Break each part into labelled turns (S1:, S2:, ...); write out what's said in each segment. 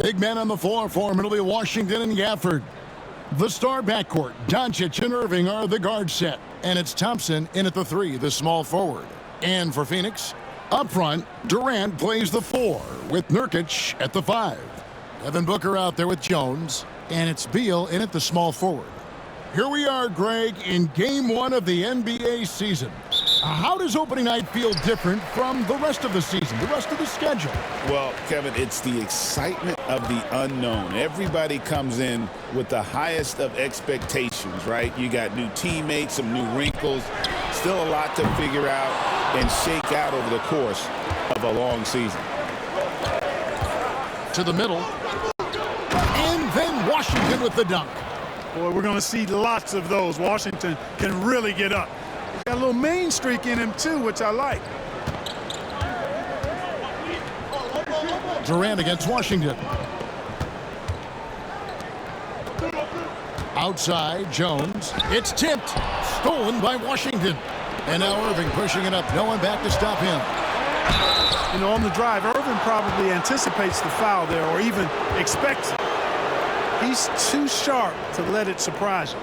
S1: Big men on the floor for him. It'll be Washington and Gafford. The star backcourt, Doncic and Irving, are the guard set. And it's Thompson in at the 3, the small forward. And for Phoenix, up front, Durant plays the 4 with Nurkic at the 5. Devin Booker out there with Jones. And it's Beal in at the small forward. Here we are, Greg, in Game 1 of the NBA season. How does opening night feel different from the rest of the season, the rest of the schedule?
S2: Well, Kevin, it's the excitement of the unknown. Everybody comes in with the highest of expectations, right? You got new teammates, some new wrinkles, still a lot to figure out and shake out over the course of a long season.
S1: To the middle. And then Washington with the dunk.
S3: Boy, we're going to see lots of those. Washington can really get up. He's got a little main streak in him, too, which I like.
S1: Durant against Washington. Outside, Jones. It's tipped. Stolen by Washington. And now Irving pushing it up. No one back to stop him.
S3: You know, on the drive, Irving probably anticipates the foul there or even expects it. He's too sharp to let it surprise him.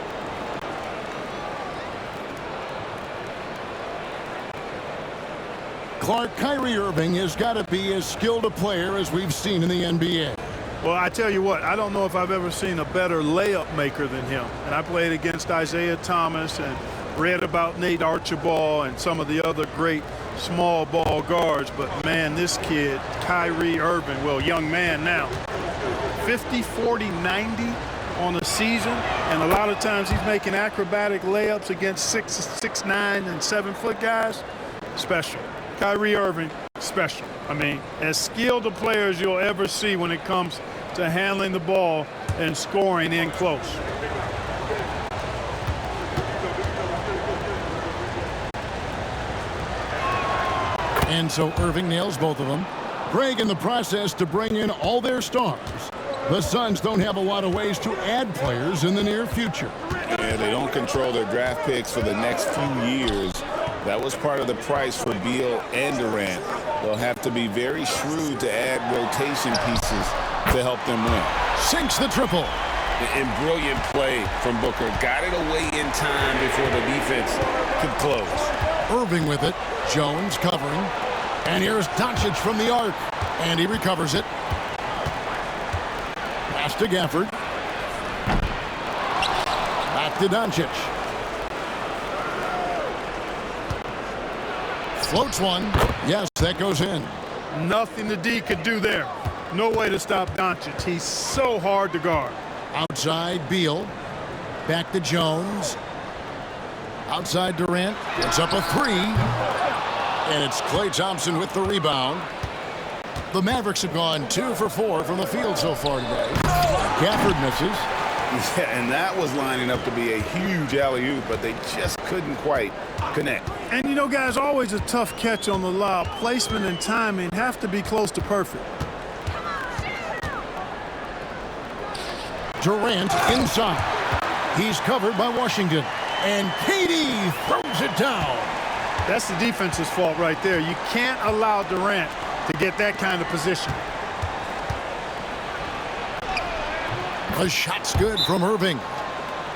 S1: Clark, Kyrie Irving has got to be as skilled a player as we've seen in the NBA.
S3: Well, I tell you what, I don't know if I've ever seen a better layup maker than him. And I played against Isaiah Thomas and read about Nate Archibald and some of the other great small ball guards. But, man, this kid, Kyrie Irving, well, young man now, 50, 40, 90 on a season. And a lot of times he's making acrobatic layups against 6'9" and 7-foot guys. Special. Kyrie Irving, special. I mean, as skilled a player as you'll ever see when it comes to handling the ball and scoring in close.
S1: And so Irving nails both of them. Greg in the process to bring in all their stars. The Suns don't have a lot of ways to add players in the near future.
S2: Yeah, they don't control their draft picks for the next few years. That was part of the price for Beal and Durant. They'll have to be very shrewd to add rotation pieces to help them win.
S1: Sinks the triple.
S2: And brilliant play from Booker. Got it away in time before the defense could close.
S1: Irving with it. Jones covering. And here's Doncic from the arc. And he recovers it. Pass to Gafford. Back to Doncic. Floats one. Yes, that goes in.
S3: Nothing the D could do there. No way to stop Doncic. He's so hard to guard.
S1: Outside, Beal. Back to Jones. Outside Durant. It's up a 3. And it's Klay Thompson with the rebound. The Mavericks have gone 2 for 4 from the field so far today. Gafford misses.
S2: Yeah, and that was lining up to be a huge alley-oop, but they just couldn't quite connect.
S3: And, you know, guys, always a tough catch on the lob. Placement and timing have to be close to perfect.
S1: Durant inside. He's covered by Washington. And KD throws it down.
S3: That's the defense's fault right there. You can't allow Durant to get that kind of position.
S1: The shot's good from Irving.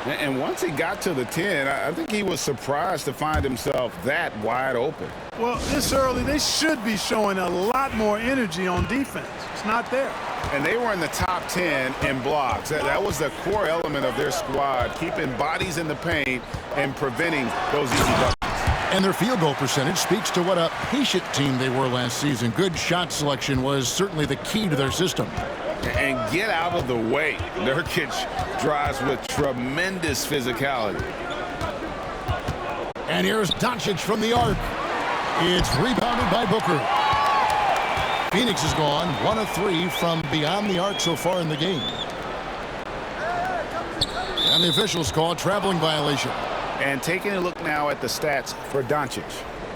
S2: And once he got to the 10, I think he was surprised to find himself that wide open.
S3: Well, this early, they should be showing a lot more energy on defense. It's not there.
S2: And they were in the top 10 in blocks. That was the core element of their squad, keeping bodies in the paint and preventing those easy buckets.
S1: And their field goal percentage speaks to what a patient team they were last season. Good shot selection was certainly the key to their system.
S2: And get out of the way. Nurkic drives with tremendous physicality.
S1: And here's Doncic from the arc. It's rebounded by Booker. Phoenix has gone 1 of 3 from beyond the arc so far in the game. And the officials call a traveling violation.
S2: And taking a look now at the stats for Doncic.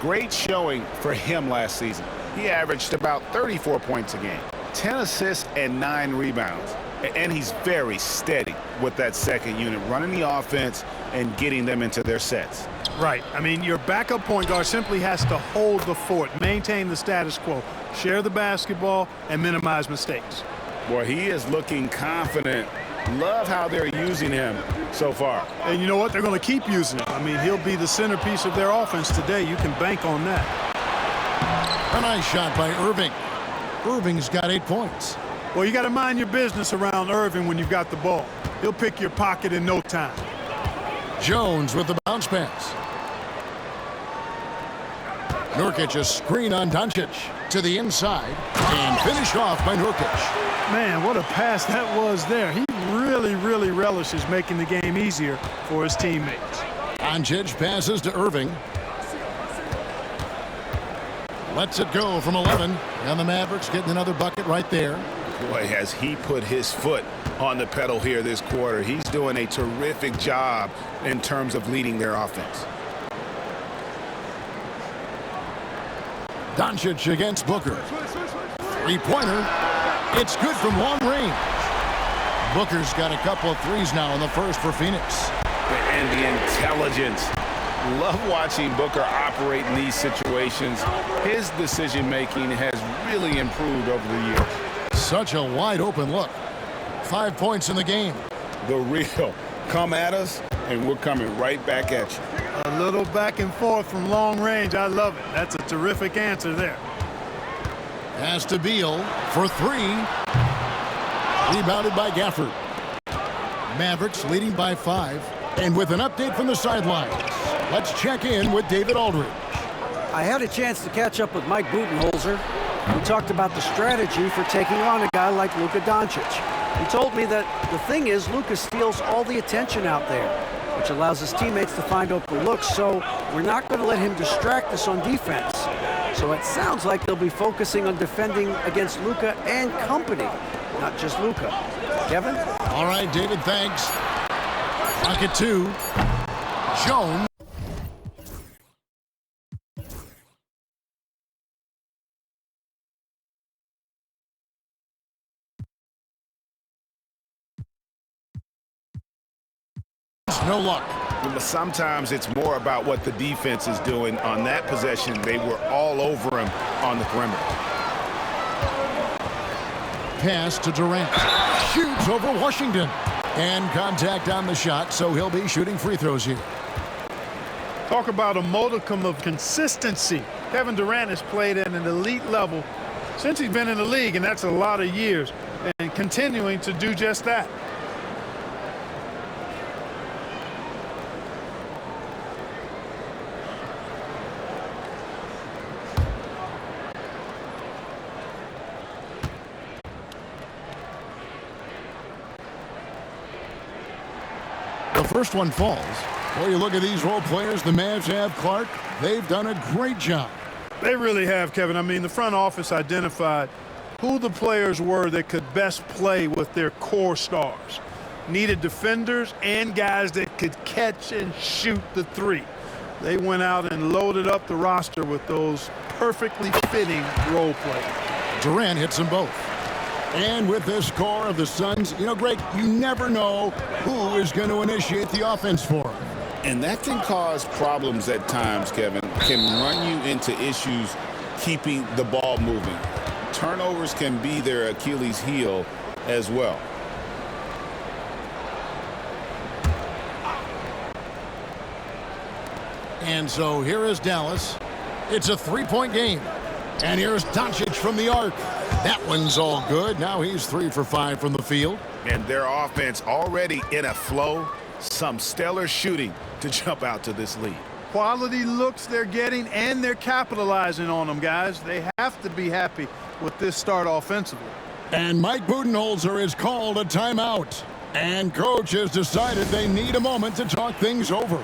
S2: Great showing for him last season. He averaged about 34 points a game, 10 assists and 9 rebounds. And he's very steady with that second unit, running the offense and getting them into their sets.
S3: Right. I mean, your backup point guard simply has to hold the fort, maintain the status quo, share the basketball, and minimize mistakes.
S2: Boy, he is looking confident. Love how they're using him so far.
S3: And you know what? They're going to keep using him. I mean, he'll be the centerpiece of their offense today. You can bank on that.
S1: A nice shot by Irving. Irving's got 8 points.
S3: Well, you got to mind your business around Irving when you've got the ball. He'll pick your pocket in no time.
S1: Jones with the bounce pass. Nurkic a screen on Doncic to the inside and finished off by Nurkic.
S3: Man, what a pass that was there. He really relishes making the game easier for his teammates.
S1: Doncic passes to Irving. Lets it go from 11. And the Mavericks getting another bucket right there.
S2: Boy, has he put his foot on the pedal here this quarter. He's doing a terrific job in terms of leading their offense.
S1: Doncic against Booker. Three-pointer. It's good from long range. Booker's got a couple of threes now in the first for Phoenix.
S2: And the intelligence. Love watching Booker operate in these situations. His decision-making has really improved over the years.
S1: Such a wide-open look. 5 points in the game.
S2: The real. Come at us, and we're coming right back at you.
S3: A little back and forth from long range. I love it. That's a terrific answer there.
S1: Pass to Beal for 3. Rebounded by Gafford. Mavericks leading by 5. And with an update from the sidelines, let's check in with David Aldridge.
S4: I had a chance to catch up with Mike Budenholzer. We talked about the strategy for taking on a guy like Luka Doncic. He told me that the thing is Luka steals all the attention out there, which allows his teammates to find open looks, so we're not going to let him distract us on defense. So it sounds like they'll be focusing on defending against Luka and company, not just Luka. Kevin?
S1: All right, David, thanks. Bucket 2. Jones. No luck.
S2: But sometimes it's more about what the defense is doing. On that possession, they were all over him on the perimeter.
S1: Pass to Durant. Shoots over Washington. And contact on the shot, so he'll be shooting free throws here.
S3: Talk about a modicum of consistency. Kevin Durant has played at an elite level since he's been in the league, and that's a lot of years, and continuing to do just that.
S1: The first one falls. Well, you look at these role players the Mavs have, Clark. They've done a great job.
S3: They really have, Kevin. I mean, the front office identified who the players were that could best play with their core stars. Needed defenders and guys that could catch and shoot the three. They went out and loaded up the roster with those perfectly fitting role players.
S1: Durant hits them both. And with this core of the Suns, you know, Greg, you never know who is going to initiate the offense for them.
S2: And that can cause problems at times, Kevin. Can run you into issues keeping the ball moving. Turnovers can be their Achilles heel as well.
S1: And so here is Dallas. It's a three-point game. And here's Doncic from the arc. That one's all good. Now he's 3 for 5 from the field.
S2: And their offense already in a flow. Some stellar shooting to jump out to this lead.
S3: Quality looks they're getting, and they're capitalizing on them, guys. They have to be happy with this start offensively.
S1: And Mike Budenholzer has called a timeout. And coach has decided they need a moment to talk things over.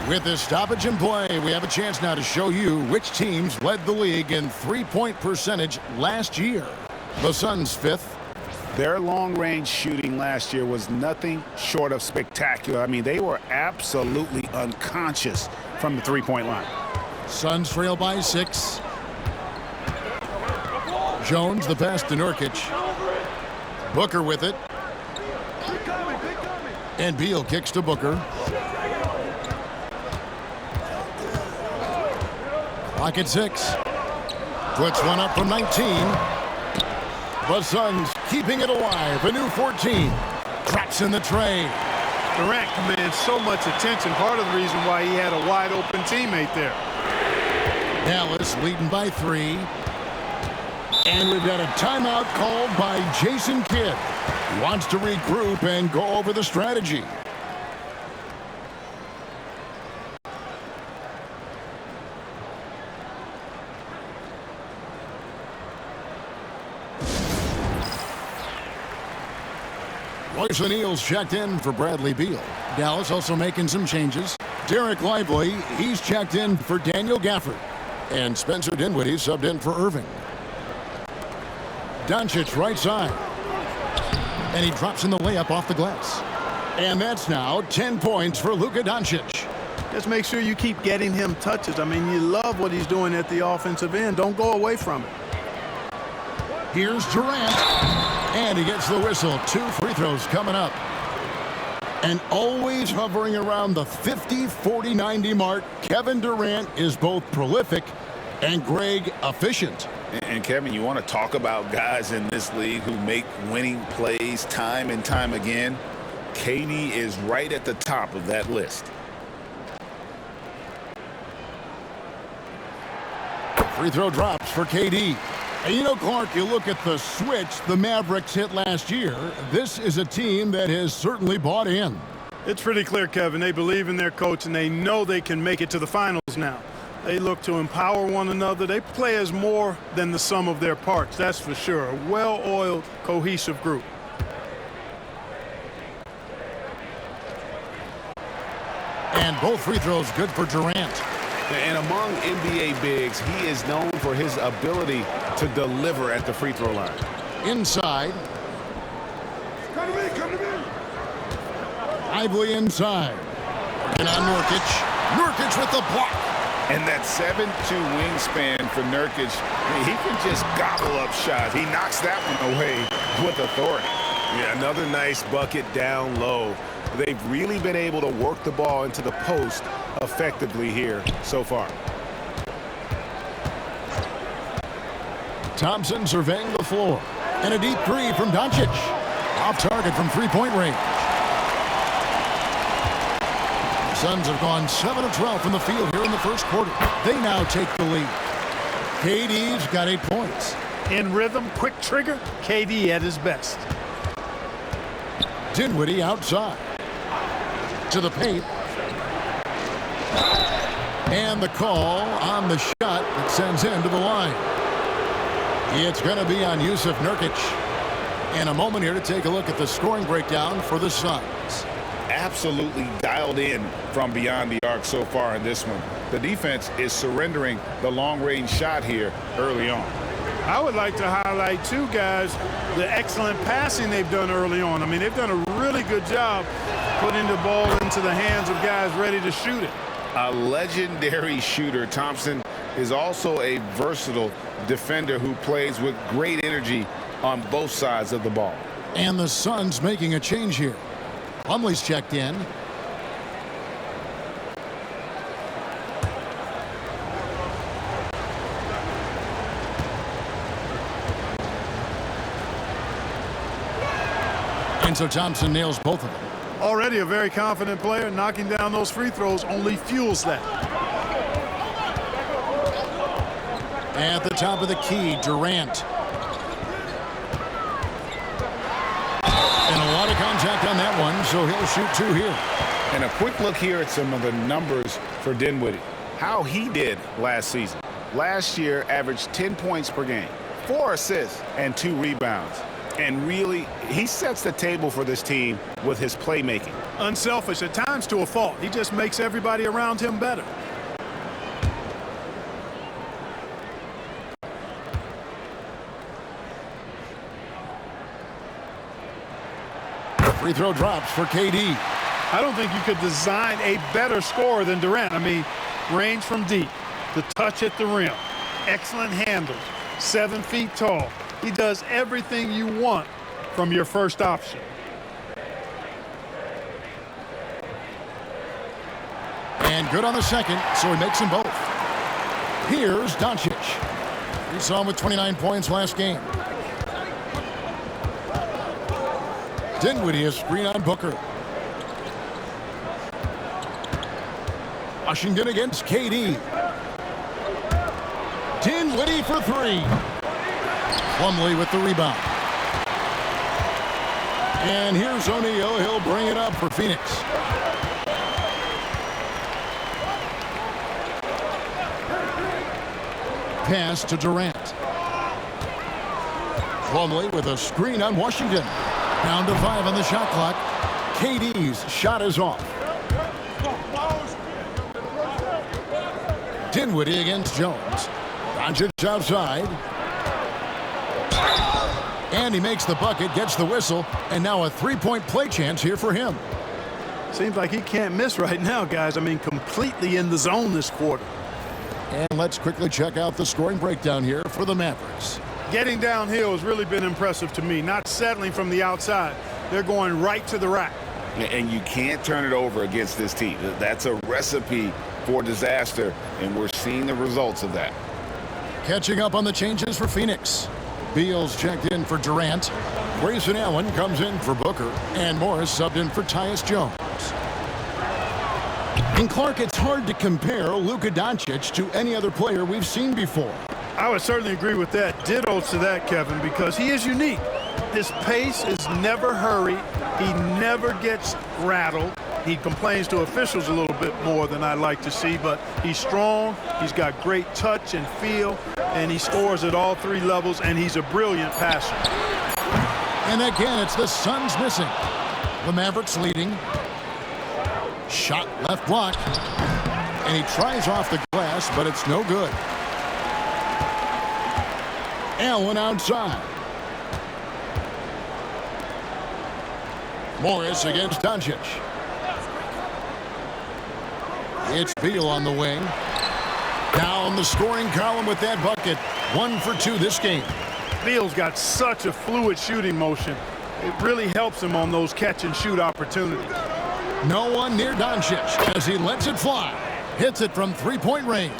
S1: With this stoppage in play, we have a chance now to show you which teams led the league in three-point percentage last year. The Suns 5th.
S2: Their long-range shooting last year was nothing short of spectacular. I mean, they were absolutely unconscious from the three-point line.
S1: Suns trail by 6. Jones, the pass to Nurkic. Booker with it. And Beal kicks to Booker. Clock at 6. Puts one up from 19. The Suns keeping it alive. A new 14. Drops in the tray.
S3: Durant commands so much attention. Part of the reason why he had a wide-open teammate there.
S1: Dallas leading by 3. And we've got a timeout called by Jason Kidd. He wants to regroup and go over the strategy. Royce O'Neal's checked in for Bradley Beal. Dallas also making some changes. Dereck Lively, he's checked in for Daniel Gafford. And Spencer Dinwiddie subbed in for Irving. Doncic right side. And he drops in the layup off the glass. And that's now 10 points for Luka Doncic.
S3: Just make sure you keep getting him touches. I mean, you love what he's doing at the offensive end. Don't go away from it.
S1: Here's Durant. And he gets the whistle. 2 free throws coming up. And always hovering around the 50, 40, 90 mark, Kevin Durant is both prolific and Greg efficient.
S2: And Kevin, you want to talk about guys in this league who make winning plays time and time again? KD is right at the top of that list.
S1: Free throw drops for KD. And you know, Clark, you look at the switch the Mavericks hit last year. This is a team that has certainly bought in.
S3: It's pretty clear, Kevin. They believe in their coach, and they know they can make it to the finals now. They look to empower one another. They play as more than the sum of their parts, that's for sure. A well-oiled, cohesive group.
S1: And both free throws good for Durant.
S2: And among NBA bigs, he is known for his ability to deliver at the free throw line.
S1: Inside. Come to me. Lively inside. And on Nurkic. Nurkic with the block.
S2: And that 7'2" wingspan for Nurkic, he can just gobble up shots. He knocks that one away with authority. Yeah, another nice bucket down low. They've really been able to work the ball into the post effectively here so far.
S1: Thompson surveying the floor. And a deep three from Doncic. Off target from three-point range. The Suns have gone 7 of 12 from the field here in the first quarter. They now take the lead. KD's got 8 points.
S3: In rhythm, quick trigger, KD at his best.
S1: Dinwiddie outside. To the paint. And the call on the shot that sends him to the line. It's going to be on Jusuf Nurkic. In a moment here to take a look at the scoring breakdown for the Suns.
S2: Absolutely dialed in from beyond the arc so far in this one. The defense is surrendering the long-range shot here early on.
S3: I would like to highlight, too, guys, the excellent passing they've done early on. I mean, they've done a really good job putting the ball into the hands of guys ready to shoot it.
S2: A legendary shooter, Thompson is also a versatile defender who plays with great energy on both sides of the ball.
S1: And the Suns making a change here. Plumlee's checked in. And so Thompson nails both of them.
S3: Already a very confident player. Knocking down those free throws only fuels that.
S1: At the top of the key, Durant. And a lot of contact on that one, so he'll shoot 2 here.
S2: And a quick look here at some of the numbers for Dinwiddie. How he did last season. Last year averaged 10 points per game, 4 assists, and 2 rebounds. And really, he sets the table for this team with his playmaking.
S3: Unselfish at times to a fault. He just makes everybody around him better.
S1: Free throw drops for KD.
S3: I don't think you could design a better scorer than Durant. I mean, range from deep, the touch at the rim, excellent handles, 7 feet tall. He does everything you want from your first option.
S1: And good on the second, so he makes them both. Here's Doncic. We saw him with 29 points last game. Dinwiddie, a screen on Booker. Washington against KD. Dinwiddie for three. Plumlee with the rebound. And here's O'Neal. He'll bring it up for Phoenix. Pass to Durant. Plumlee with a screen on Washington. Down to 5 on the shot clock. KD's shot is off. Dinwiddie against Jones. Doncic outside. And he makes the bucket, gets the whistle, and now a three-point play chance here for him.
S3: Seems like he can't miss right now, guys. I mean, completely in the zone this quarter.
S1: And let's quickly check out the scoring breakdown here for the Mavericks.
S3: Getting downhill has really been impressive to me, not settling from the outside. They're going right to the rack.
S2: And you can't turn it over against this team. That's a recipe for disaster, and we're seeing the results of that.
S1: Catching up on the changes for Phoenix. Beal's checked in for Durant. Grayson Allen comes in for Booker. And Morris subbed in for Tyus Jones. And Clark, it's hard to compare Luka Doncic to any other player we've seen before.
S3: I would certainly agree with that. Ditto to that, Kevin, because he is unique. His pace is never hurried. He never gets rattled. He complains to officials a little bit more than I like to see, but he's strong. He's got great touch and feel, and he scores at all three levels, and he's a brilliant passer.
S1: And again, it's the Suns missing. The Mavericks leading. Shot left block. And he tries off the glass, but it's no good. Allen outside. Morris against Doncic. It's Beal on the wing. Down the scoring column with that bucket. 1 for 2 this game.
S3: Beal's got such a fluid shooting motion. It really helps him on those catch-and-shoot opportunities.
S1: No one near Doncic as he lets it fly. Hits it from three-point range.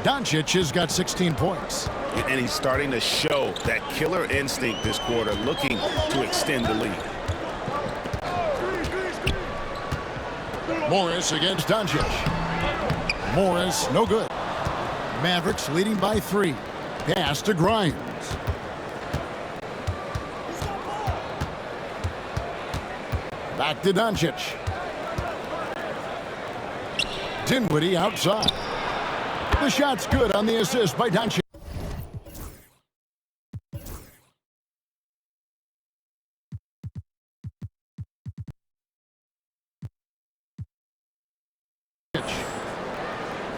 S1: Doncic has got 16 points.
S2: And he's starting to show that killer instinct this quarter, looking to extend the lead.
S1: Morris against Doncic. Morris, no good. Mavericks leading by 3. Pass to Grimes. Back to Doncic. Dinwiddie outside. The shot's good on the assist by Doncic.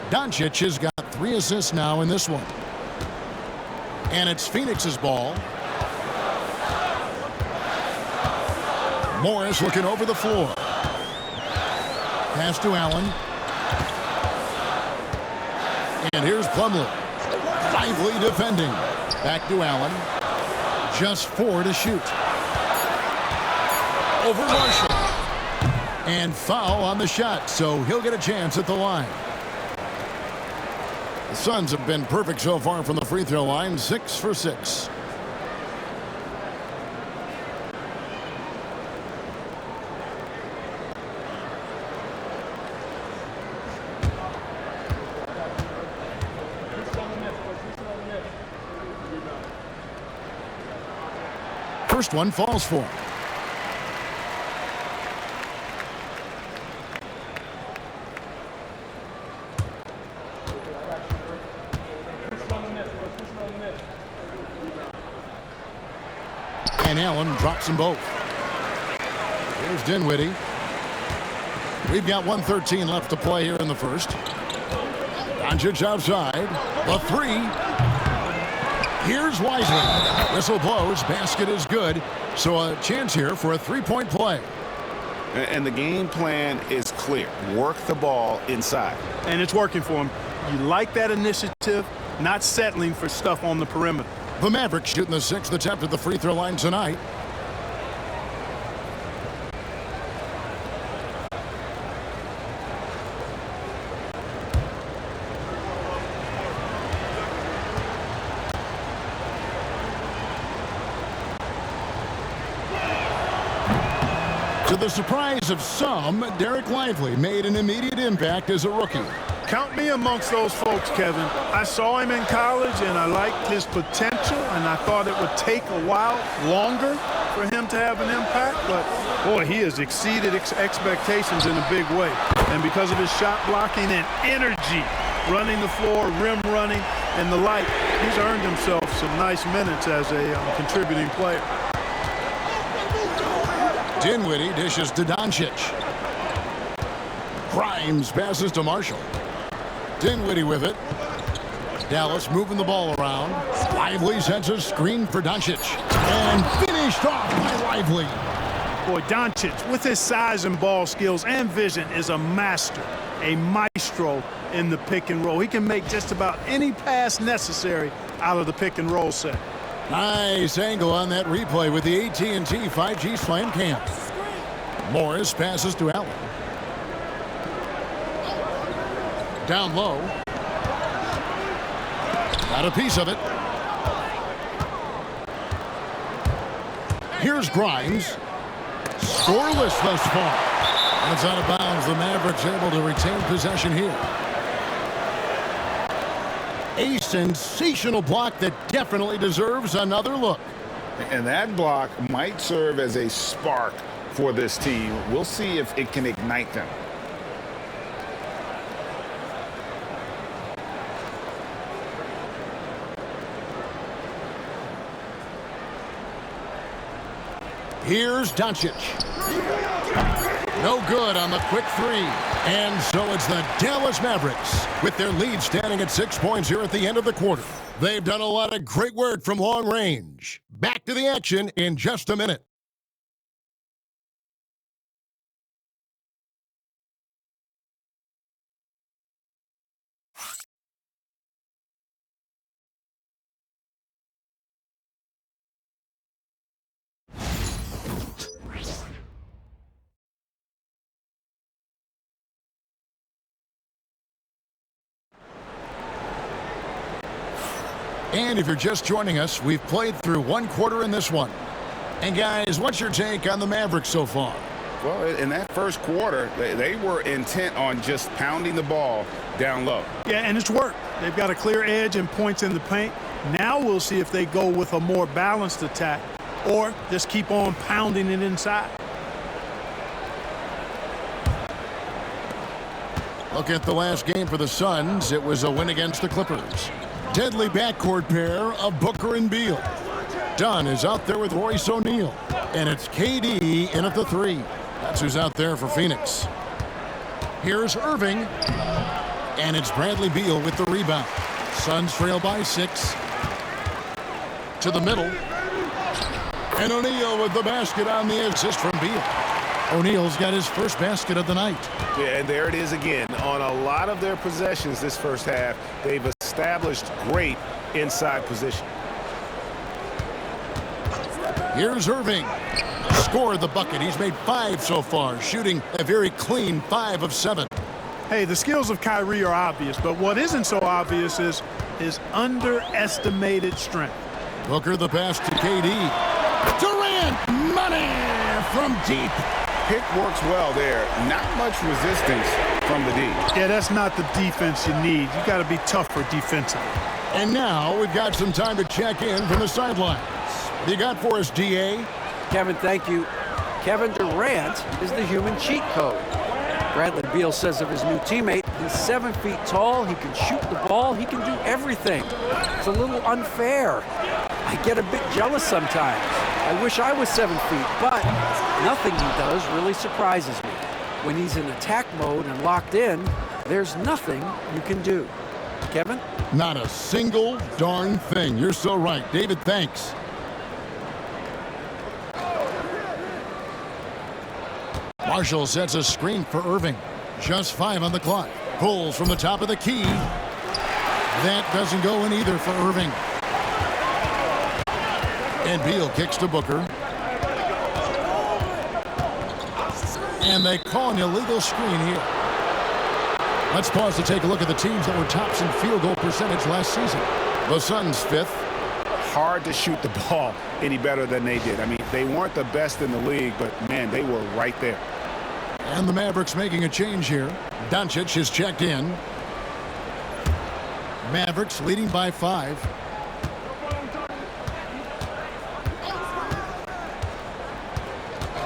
S1: Doncic has got 3 assists now in this one. And it's Phoenix's ball. Morris looking over the floor. Pass to Allen. And here's Plumlee. Lively defending. Back to Allen. Just 4 to shoot. Over Marshall. And foul on the shot, so he'll get a chance at the line. The Suns have been perfect so far from the free throw line, 6 for 6. First one falls for him. And Allen drops them both. Here's Dinwiddie. We've got 1:13 left to play here in the first. Doncic outside. The 3. Here's Wiseman. Whistle blows. Basket is good. So a chance here for a three-point play.
S2: And the game plan is clear. Work the ball inside.
S3: And it's working for him. You like that initiative, not settling for stuff on the perimeter.
S1: The Mavericks shooting the 6th attempt at the free throw line tonight. To the surprise of some, Dereck Lively made an immediate impact as a rookie.
S3: Count me amongst those folks, Kevin. I saw him in college, and I liked his potential, and I thought it would take a while longer for him to have an impact. But, boy, he has exceeded expectations in a big way. And because of his shot blocking and energy, running the floor, rim running, and the like, he's earned himself some nice minutes as a contributing player.
S1: Dinwiddie dishes to Doncic. Grimes passes to Marshall. Dinwiddie with it. Dallas moving the ball around. Lively sets a screen for Doncic. And finished off by Lively.
S3: Boy, Doncic, with his size and ball skills and vision, is a master, a maestro in the pick and roll. He can make just about any pass necessary out of the pick and roll set.
S1: Nice angle on that replay with the AT&T 5G Slam Cam. Morris passes to Allen. Down low. Got a piece of it. Here's Grimes. Scoreless thus far. And it's out of bounds. The Mavericks able to retain possession here. A sensational block that definitely deserves another look.
S2: And that block might serve as a spark for this team. We'll see if it can ignite them.
S1: Here's Doncic. No good on the quick three. And so it's the Dallas Mavericks with their lead standing at 6 points here at the end of the quarter. They've done a lot of great work from long range. Back to the action in just a minute. And if you're just joining us, we've played through one quarter in this one. And guys, what's your take on the Mavericks so far?
S2: Well, in that first quarter, they were intent on just pounding the ball down low.
S3: Yeah, and it's worked. They've got a clear edge and points in the paint. Now we'll see if they go with a more balanced attack or just keep on pounding it inside.
S1: Look at the last game for the Suns. It was a win against the Clippers. Deadly backcourt pair of Booker and Beal. Dunn is out there with Royce O'Neal. And it's KD in at the three. That's who's out there for Phoenix. Here's Irving. And it's Bradley Beal with the rebound. Suns trail by 6. To the middle. And O'Neal with the basket on the assist from Beal. O'Neal's got his first basket of the night.
S2: Yeah, and there it is again. On a lot of their possessions this first half, they've established great inside position.
S1: Here's Irving. Scored the bucket. He's made 5 so far, shooting a very clean 5 of 7.
S3: Hey, the skills of Kyrie are obvious, but what isn't so obvious is his underestimated strength.
S1: Booker the pass to KD. Durant, money from deep.
S2: Pick works well there. Not much resistance from the D.
S3: Yeah, that's not the defense you need. You got to be tougher defensively.
S1: And now we've got some time to check in from the sidelines. What do you got for us, DA?
S4: Kevin, thank you. Kevin Durant is the human cheat code. Bradley Beal says of his new teammate, he's 7 feet tall, he can shoot the ball, he can do everything. It's a little unfair. I get a bit jealous sometimes. I wish I was 7 feet, but nothing he does really surprises me. When he's in attack mode and locked in, there's nothing you can do. Kevin?
S1: Not a single darn thing. You're so right. David, thanks. Marshall sets a screen for Irving. Just 5 on the clock. Pulls from the top of the key. That doesn't go in either for Irving. And Beal kicks to Booker. And they call an illegal screen here. Let's pause to take a look at the teams that were tops in field goal percentage last season. The Suns 5th.
S2: Hard to shoot the ball any better than they did. I mean, They weren't the best in the league, but, man, they were right there.
S1: And the Mavericks making a change here. Doncic is checked in. Mavericks leading by 5.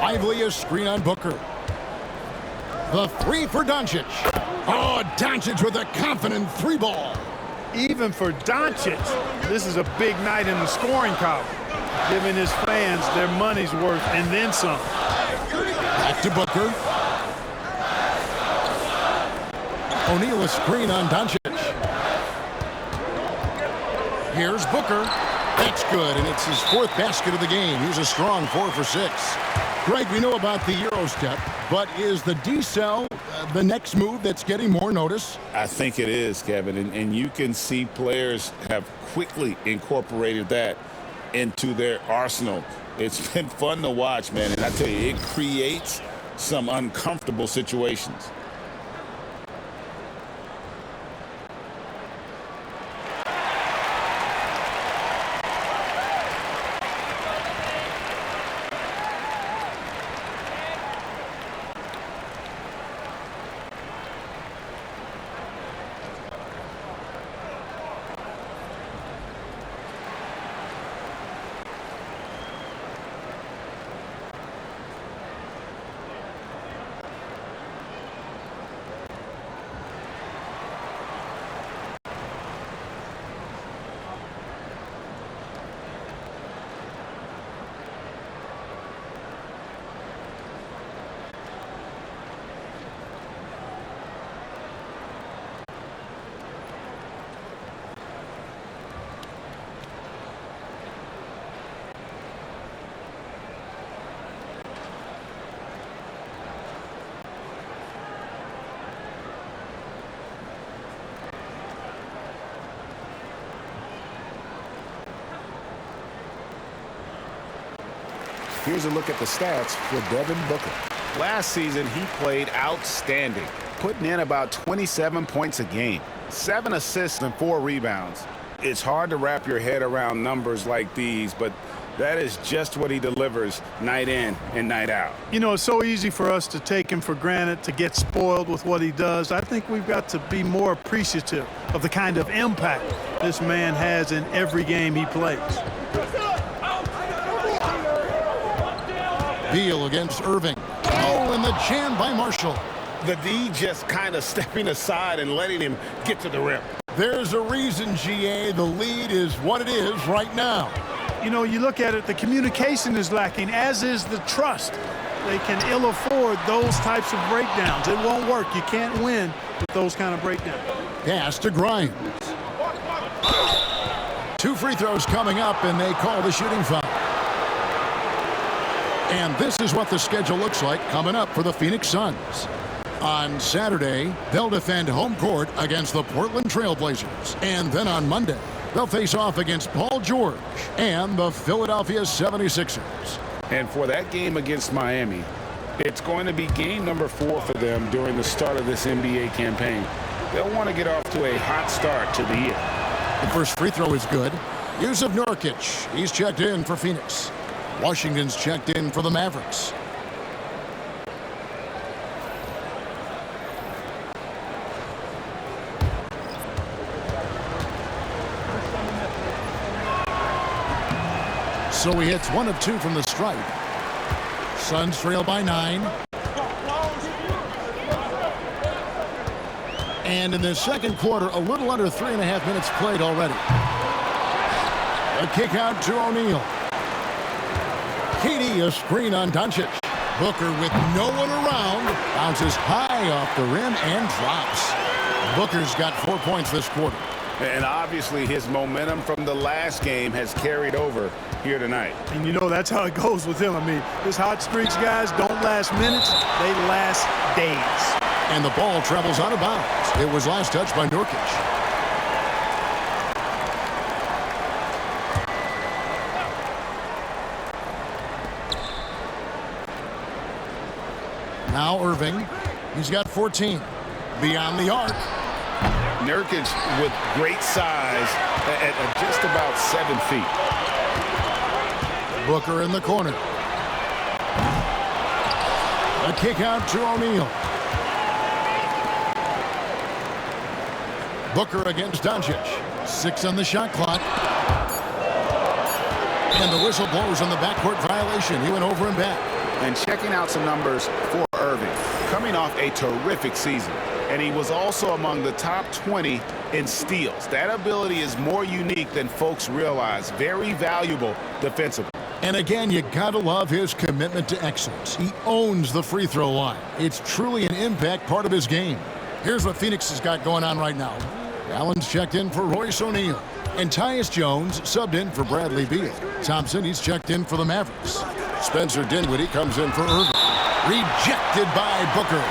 S1: Lively a screen on Booker. The 3 for Doncic. Oh, Doncic with a confident 3 ball.
S3: Even for Doncic, this is a big night in the scoring column, giving his fans their money's worth and then some.
S1: Back to Booker. O'Neal a screen on Doncic. Here's Booker. That's good, and it's his 4th basket of the game. He's a strong 4 for 6. Greg, we know about the Euro step, but is the decel the next move that's getting more notice?
S2: I think it is, Kevin, and you can see players have quickly incorporated that into their arsenal. It's been fun to watch, man, and I tell you, it creates some uncomfortable situations. Here's a look at the stats for Devin Booker. Last season, he played outstanding, putting in about 27 points a game, 7 assists and 4 rebounds. It's hard to wrap your head around numbers like these, but that is just what he delivers night in and night out.
S3: You know, it's so easy for us to take him for granted, to get spoiled with what he does. I think we've got to be more appreciative of the kind of impact this man has in every game he plays.
S1: Beal against Irving. Oh, and the jam by Marshall.
S2: The D just kind of stepping aside and letting him get to the rim.
S1: There's a reason, GA, the lead is what it is right now.
S3: You know, you look at it, the communication is lacking, as is the trust. They can ill afford those types of breakdowns. It won't work. You can't win with those kind of breakdowns.
S1: Pass to Grimes. 2 free throws coming up, and they call the shooting foul. And this is what the schedule looks like coming up for the Phoenix Suns. On Saturday, they'll defend home court against the Portland Trail Blazers. And then on Monday, they'll face off against Paul George and the Philadelphia 76ers.
S2: And for that game against Miami, it's going to be game number 4 for them during the start of this NBA campaign. They'll want to get off to a hot start to the year.
S1: The first free throw is good. Jusuf Nurkic, he's checked in for Phoenix. Washington's checked in for the Mavericks. So he hits 1 of 2 from the stripe. Suns trail by 9. And in the second quarter, a little under 3.5 minutes played already. A kick out to O'Neal. KD a screen on Doncic. Booker with no one around bounces high off the rim and drops. Booker's got 4 points this quarter.
S2: And obviously his momentum from the last game has carried over here tonight.
S3: And you know that's how it goes with him. I mean, his hot streaks, guys, don't last minutes, they last days.
S1: And the ball travels out of bounds. It was last touched by Nurkic. Now Irving, he's got 14. Beyond the arc.
S2: Nurkic with great size at just about 7 feet.
S1: Booker in the corner. kick out to O'Neal. Booker against Doncic. 6 on the shot clock. And the whistle blows on the backcourt violation. He went over and back.
S2: And checking out some numbers for Irving. Coming off a terrific season. And he was also among the top 20 in steals. That ability is more unique than folks realize. Very valuable defensively.
S1: And again, you gotta love his commitment to excellence. He owns the free throw line. It's truly an impact part of his game. Here's what Phoenix has got going on right now. Allen's checked in for Royce O'Neal. And Tyus Jones subbed in for Bradley Beal. Thompson, he's checked in for the Mavericks. Spencer Dinwiddie comes in for Irving. Rejected by Booker.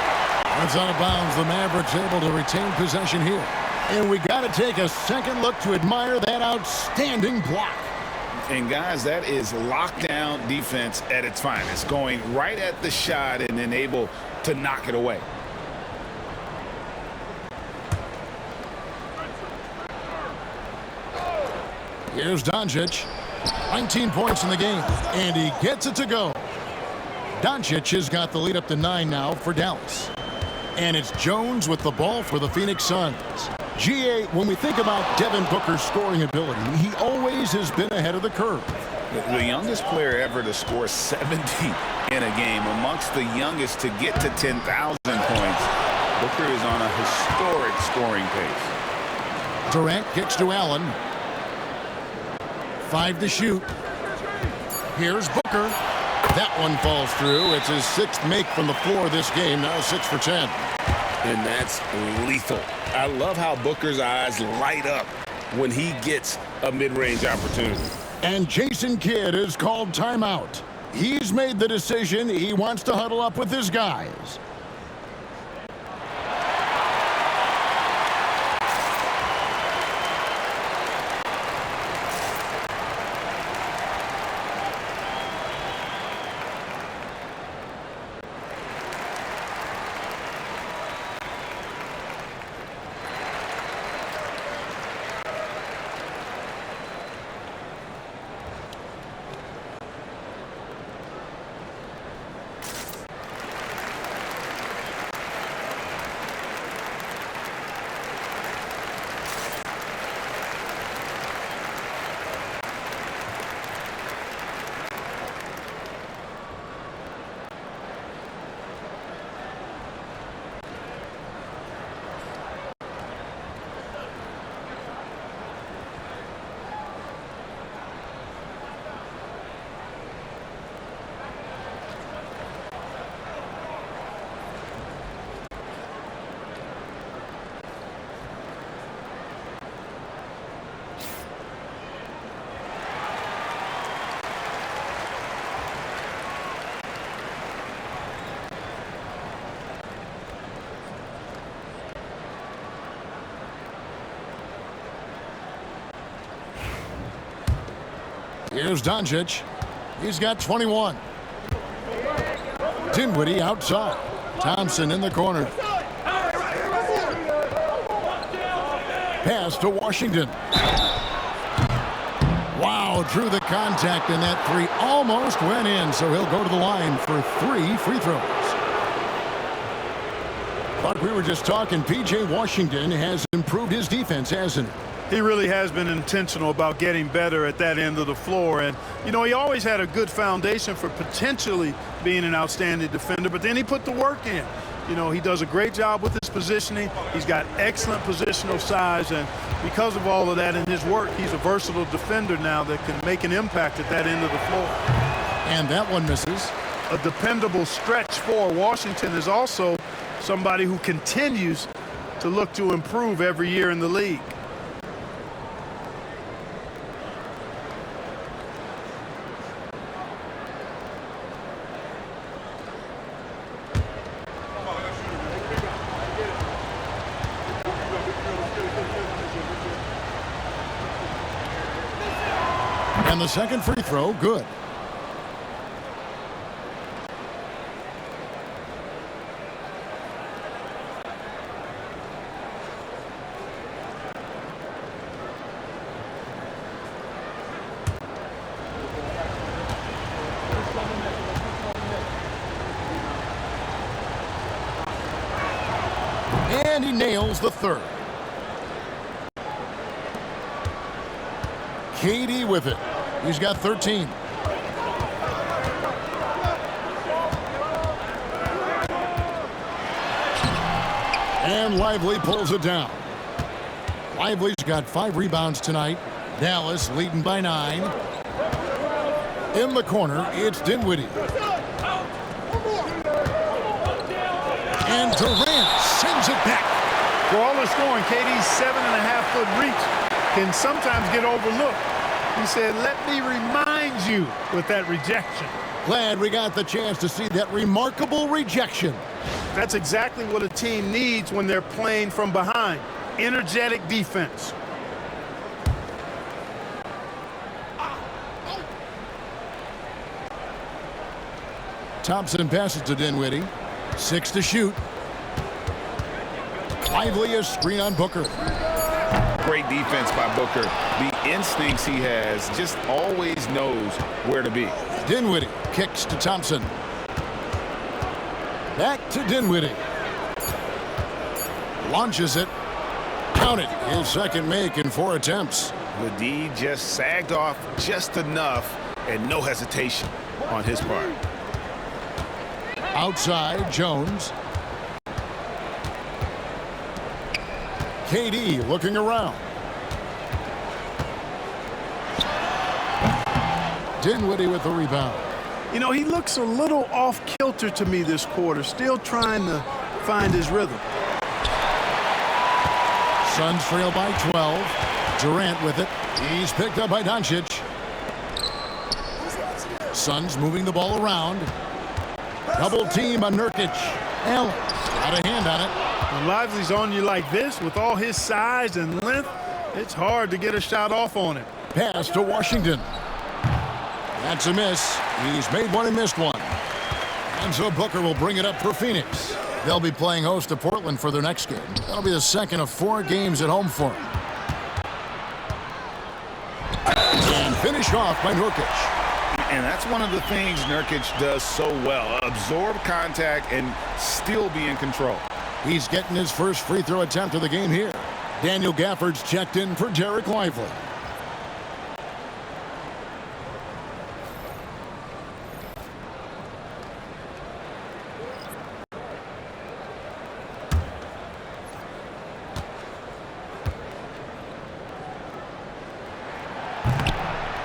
S1: That's out of bounds. The Mavericks able to retain possession here. And we got to take a second look to admire that outstanding block.
S2: And guys, that is lockdown defense at its finest. Going right at the shot and then able to knock it away.
S1: Here's Doncic. 19 points in the game. And he gets it to go. Doncic has got the lead up to 9 now for Dallas. And it's Jones with the ball for the Phoenix Suns. GA, when we think about Devin Booker's scoring ability, he always has been ahead of the curve.
S2: The youngest player ever to score 70 in a game, amongst the youngest to get to 10,000 points. Booker is on a historic scoring pace.
S1: Durant kicks to Allen. 5 to shoot. Here's Booker. That one falls through. It's his 6th make from the floor this game. Now 6 for 10.
S2: And that's lethal. I love how Booker's eyes light up when he gets a mid-range opportunity.
S1: And Jason Kidd is called timeout. He's made the decision. He wants to huddle up with his guys. Here's Doncic. He's got 21. Dinwiddie outside. Thompson in the corner. Pass to Washington. Wow, drew the contact, and that 3 almost went in, so he'll go to the line for 3 free throws. But we were just talking, P.J. Washington has improved his defense, hasn't he?
S3: He really has been intentional about getting better at that end of the floor. And, you know, he always had a good foundation for potentially being an outstanding defender, but then he put the work in. You know, he does a great job with his positioning. He's got excellent positional size, and because of all of that in his work, he's a versatile defender now that can make an impact at that end of the floor.
S1: And that one misses.
S3: A dependable stretch for Washington is also somebody who continues to look to improve every year in the league.
S1: And the second free throw, good. And he nails the third. KD with it. He's got 13. And Lively pulls it down. Lively's got 5 rebounds tonight. Dallas leading by 9. In the corner, it's Dinwiddie. And Durant sends it back.
S3: For all the scoring, KD's 7.5-foot reach can sometimes get overlooked. He said, "Let me remind you," with that rejection.
S1: Glad we got the chance to see that remarkable rejection.
S3: That's exactly what a team needs when they're playing from behind. Energetic defense.
S1: Thompson passes to Dinwiddie. 6 to shoot. Lively a screen on Booker.
S2: Great defense by Booker. The instincts he has, just always knows where to be.
S1: Dinwiddie kicks to Thompson. Back to Dinwiddie. Launches it. Count it. His second make in 4 attempts.
S2: The D just sagged off just enough and no hesitation on his part.
S1: Outside, Jones. KD looking around. Dinwiddie with the rebound.
S3: You know, he looks a little off kilter to me this quarter, still trying to find his rhythm.
S1: Suns trail by 12. Durant with it. He's picked up by Doncic. Suns moving the ball around. Double team on Nurkic. Allen got a hand on it.
S3: When Lively's on you like this, with all his size and length, it's hard to get a shot off on him.
S1: Pass to Washington. That's a miss. He's made one and missed one. And so Booker will bring it up for Phoenix. They'll be playing host to Portland for their next game. That'll be the second of 4 games at home for him. And finished off by Nurkic.
S2: And that's one of the things Nurkic does so well. Absorb contact and still be in control.
S1: He's getting his first free throw attempt of the game here. Daniel Gafford's checked in for Dereck Lively.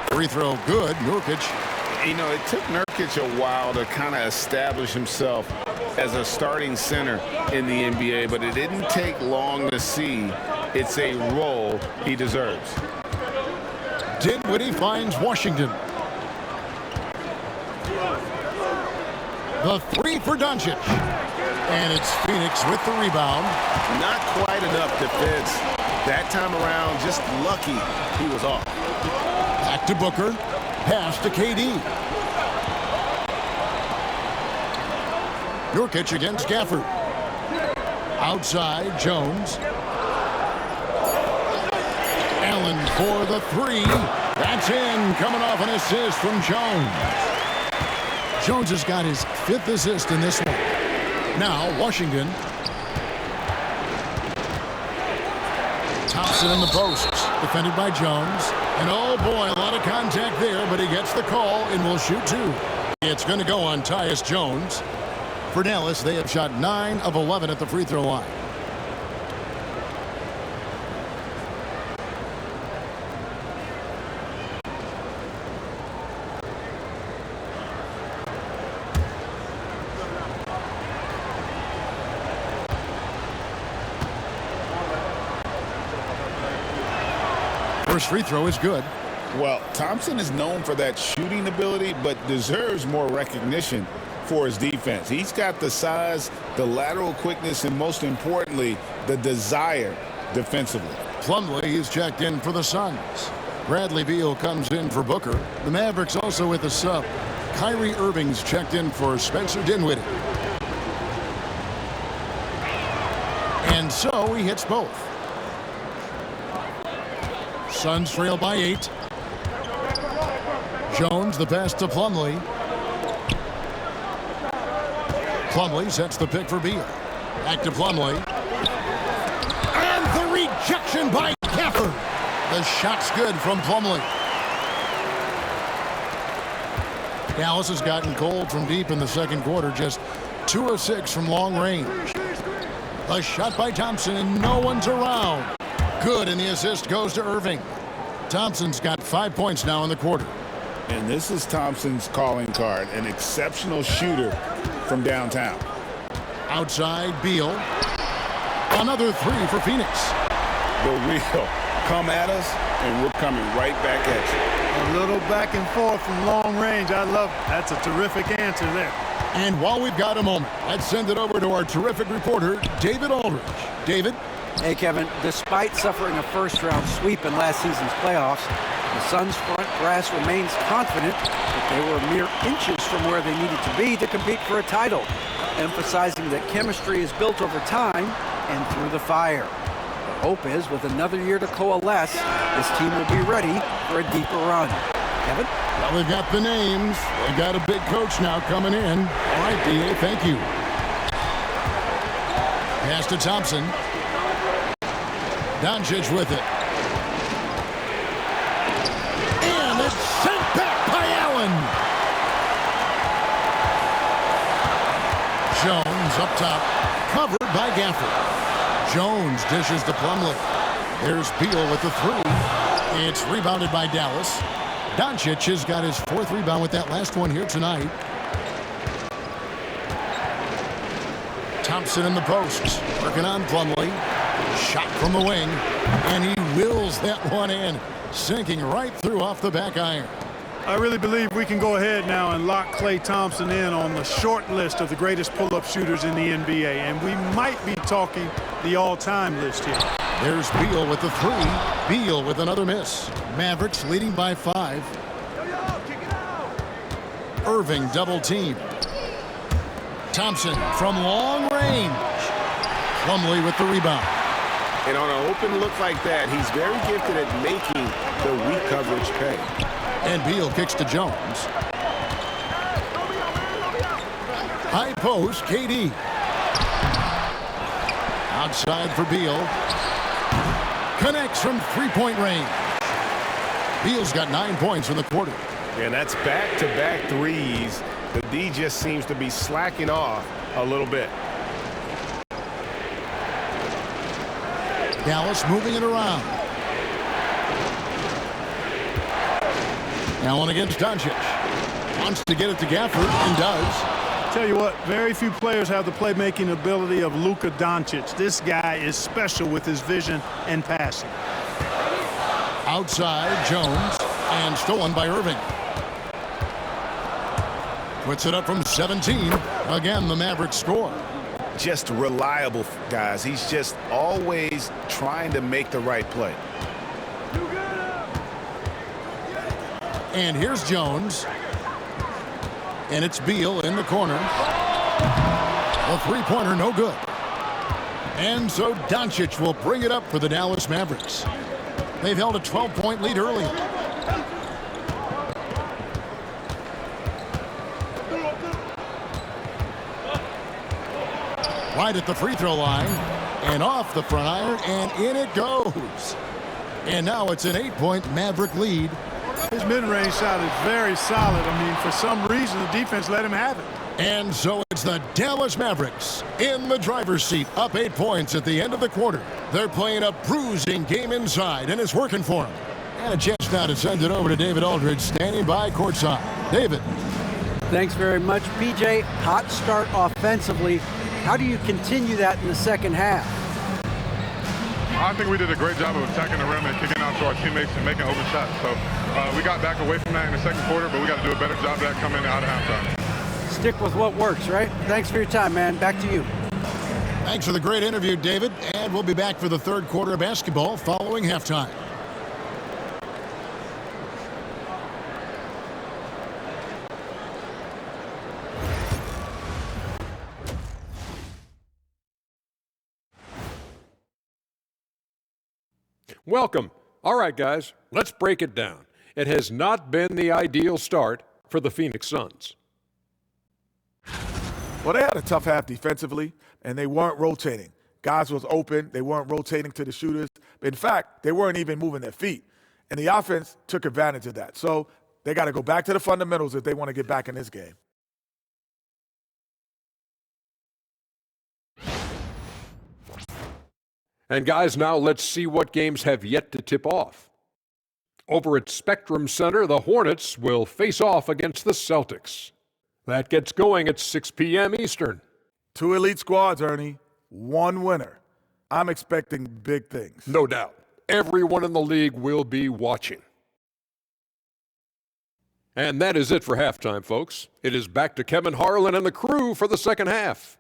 S1: Free throw good. Nurkic.
S2: You know, it took Nurkic a while to kind of establish himself as a starting center in the NBA, but it didn't take long to see it's a role he deserves.
S1: Dinwiddie finds Washington. The 3 for Doncic. And it's Phoenix with the rebound.
S2: Not quite enough defense. That time around, just lucky he was off.
S1: Back to Booker. Pass to KD. Nurkic against Gafford. Outside, Jones. Allen for the 3. That's in. Coming off an assist from Jones. Jones has got his 5th assist in this one. Now, Washington. Thompson in the posts. Defended by Jones. And oh boy, a lot of contact there, but he gets the call and will shoot 2. It's going to go on Tyus Jones. For Dallas, they have shot 9 of 11 at the free throw line. First free throw is good.
S2: Well, Thompson is known for that shooting ability, but deserves more recognition for his defense. He's got the size, the lateral quickness, and most importantly, the desire defensively.
S1: Plumlee is checked in for the Suns. Bradley Beal comes in for Booker. The Mavericks also with a sub. Kyrie Irving's checked in for Spencer Dinwiddie. And so he hits both. Suns trail by 8. Jones, the pass to Plumlee. Plumlee sets the pick for Beal. Back to Plumlee. Transition by 𝗵𝘆𝗺. The shot's good from Plumlee. Dallas has gotten cold from deep in the second quarter, just 2 of 6 from long range. A shot by Thompson, and no one's around. Good, and the assist goes to Irving. Thompson's got 5 points now in the quarter.
S2: And this is Thompson's calling card, an exceptional shooter from downtown.
S1: Outside, Beal. Another 3 for Phoenix.
S2: The real come at us, and we're coming right back at you.
S3: A little back and forth from long range. I love it. That's a terrific answer there.
S1: And while we've got a moment, let's send it over to our terrific reporter, David Aldridge. David?
S4: Hey, Kevin, despite suffering a first-round sweep in last season's playoffs, the Suns' front brass remains confident that they were mere inches from where they needed to be to compete for a title, emphasizing that chemistry is built over time and through the fire. The hope is, with another year to coalesce, this team will be ready for a deeper run. Kevin?
S1: Well, we've got the names. We've got a big coach now coming in. All right, D.A., thank you. Pass to Thompson. Doncic with it. And it's sent back by Allen. Jones up top, covered by Gafford. Jones dishes to Plumlee. There's Beal with the 3. It's rebounded by Dallas. Doncic has got his 4th rebound with that last one here tonight. Thompson in the post, working on Plumlee. Shot from the wing, and he wills that one in, sinking right through off the back iron.
S3: I really believe we can go ahead now and lock Klay Thompson in on the short list of the greatest pull-up shooters in the NBA, and we might be talking the all-time list here.
S1: There's Beal with the 3. Beal with another miss. Mavericks leading by 5. Irving double team. Thompson from long range. Plumlee with the rebound.
S2: And on an open look like that, he's very gifted at making the weak coverage pay.
S1: And Beal kicks to Jones. High post, KD. Outside for Beal. Connects from 3-point range. Beal's got 9 points in the quarter.
S2: And that's back-to-back threes. The D just seems to be slacking off a little bit.
S1: Dallas moving it around. Allen against Doncic. Wants to get it to Gafford and does.
S3: Tell you what, very few players have the playmaking ability of Luka Doncic. This guy is special with his vision and passing.
S1: Outside, Jones, and stolen by Irving. Puts it up from 17. Again, the Mavericks score.
S2: Just reliable, guys. He's just always trying to make the right play.
S1: And here's Jones. And it's Beal in the corner. A 3-pointer, no good. And so Doncic will bring it up for the Dallas Mavericks. They've held a 12-point lead early. Right at the free throw line, and off the front iron, and in it goes. And now it's an 8-point Maverick lead.
S3: His mid-range shot is very solid. I mean, for some reason, the defense let him have it.
S1: And so it's the Dallas Mavericks in the driver's seat, up 8 points at the end of the quarter. They're playing a bruising game inside, and it's working for them. And a chance now to send it over to David Aldridge, standing by courtside. David.
S4: Thanks very much, PJ. Hot start offensively. How do you continue that in the second half?
S5: I think we did a great job of attacking the rim and kicking out to our teammates and making open shots. So we got back away from that in the second quarter, but we got to do a better job of that coming out of halftime.
S4: Stick with what works, right? Thanks for your time, man. Back to you.
S1: Thanks for the great interview, David. And we'll be back for the third quarter of basketball following halftime.
S6: Welcome. All right, guys, let's break it down. It has not been the ideal start for the Phoenix Suns.
S7: Well, they had a tough half defensively, and they weren't rotating. Guys was open. They weren't rotating to the shooters. In fact, they weren't even moving their feet. And the offense took advantage of that. So they got to go back to the fundamentals if they want to get back in this game.
S6: And guys, now let's see what games have yet to tip off. Over at Spectrum Center, the Hornets will face off against the Celtics. That gets going at 6 p.m. Eastern.
S7: 2 elite squads, Ernie. 1 winner. I'm expecting big things.
S6: No doubt. Everyone in the league will be watching. And that is it for halftime, folks. It is back to Kevin Harlan and the crew for the second half.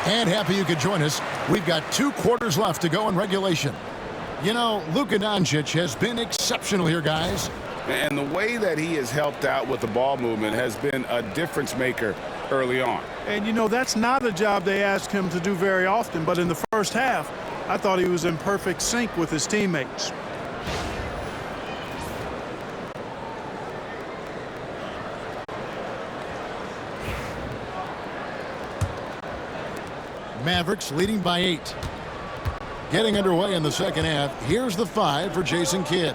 S1: And happy you could join us. We've got 2 quarters left to go in regulation. You know, Luka Doncic has been exceptional here, guys.
S2: And the way that he has helped out with the ball movement has been a difference maker early on.
S3: And, you know, that's not a job they ask him to do very often. But in the first half, I thought he was in perfect sync with his teammates.
S1: Mavericks leading by 8. Getting underway in the second half. Here's the 5 for Jason Kidd.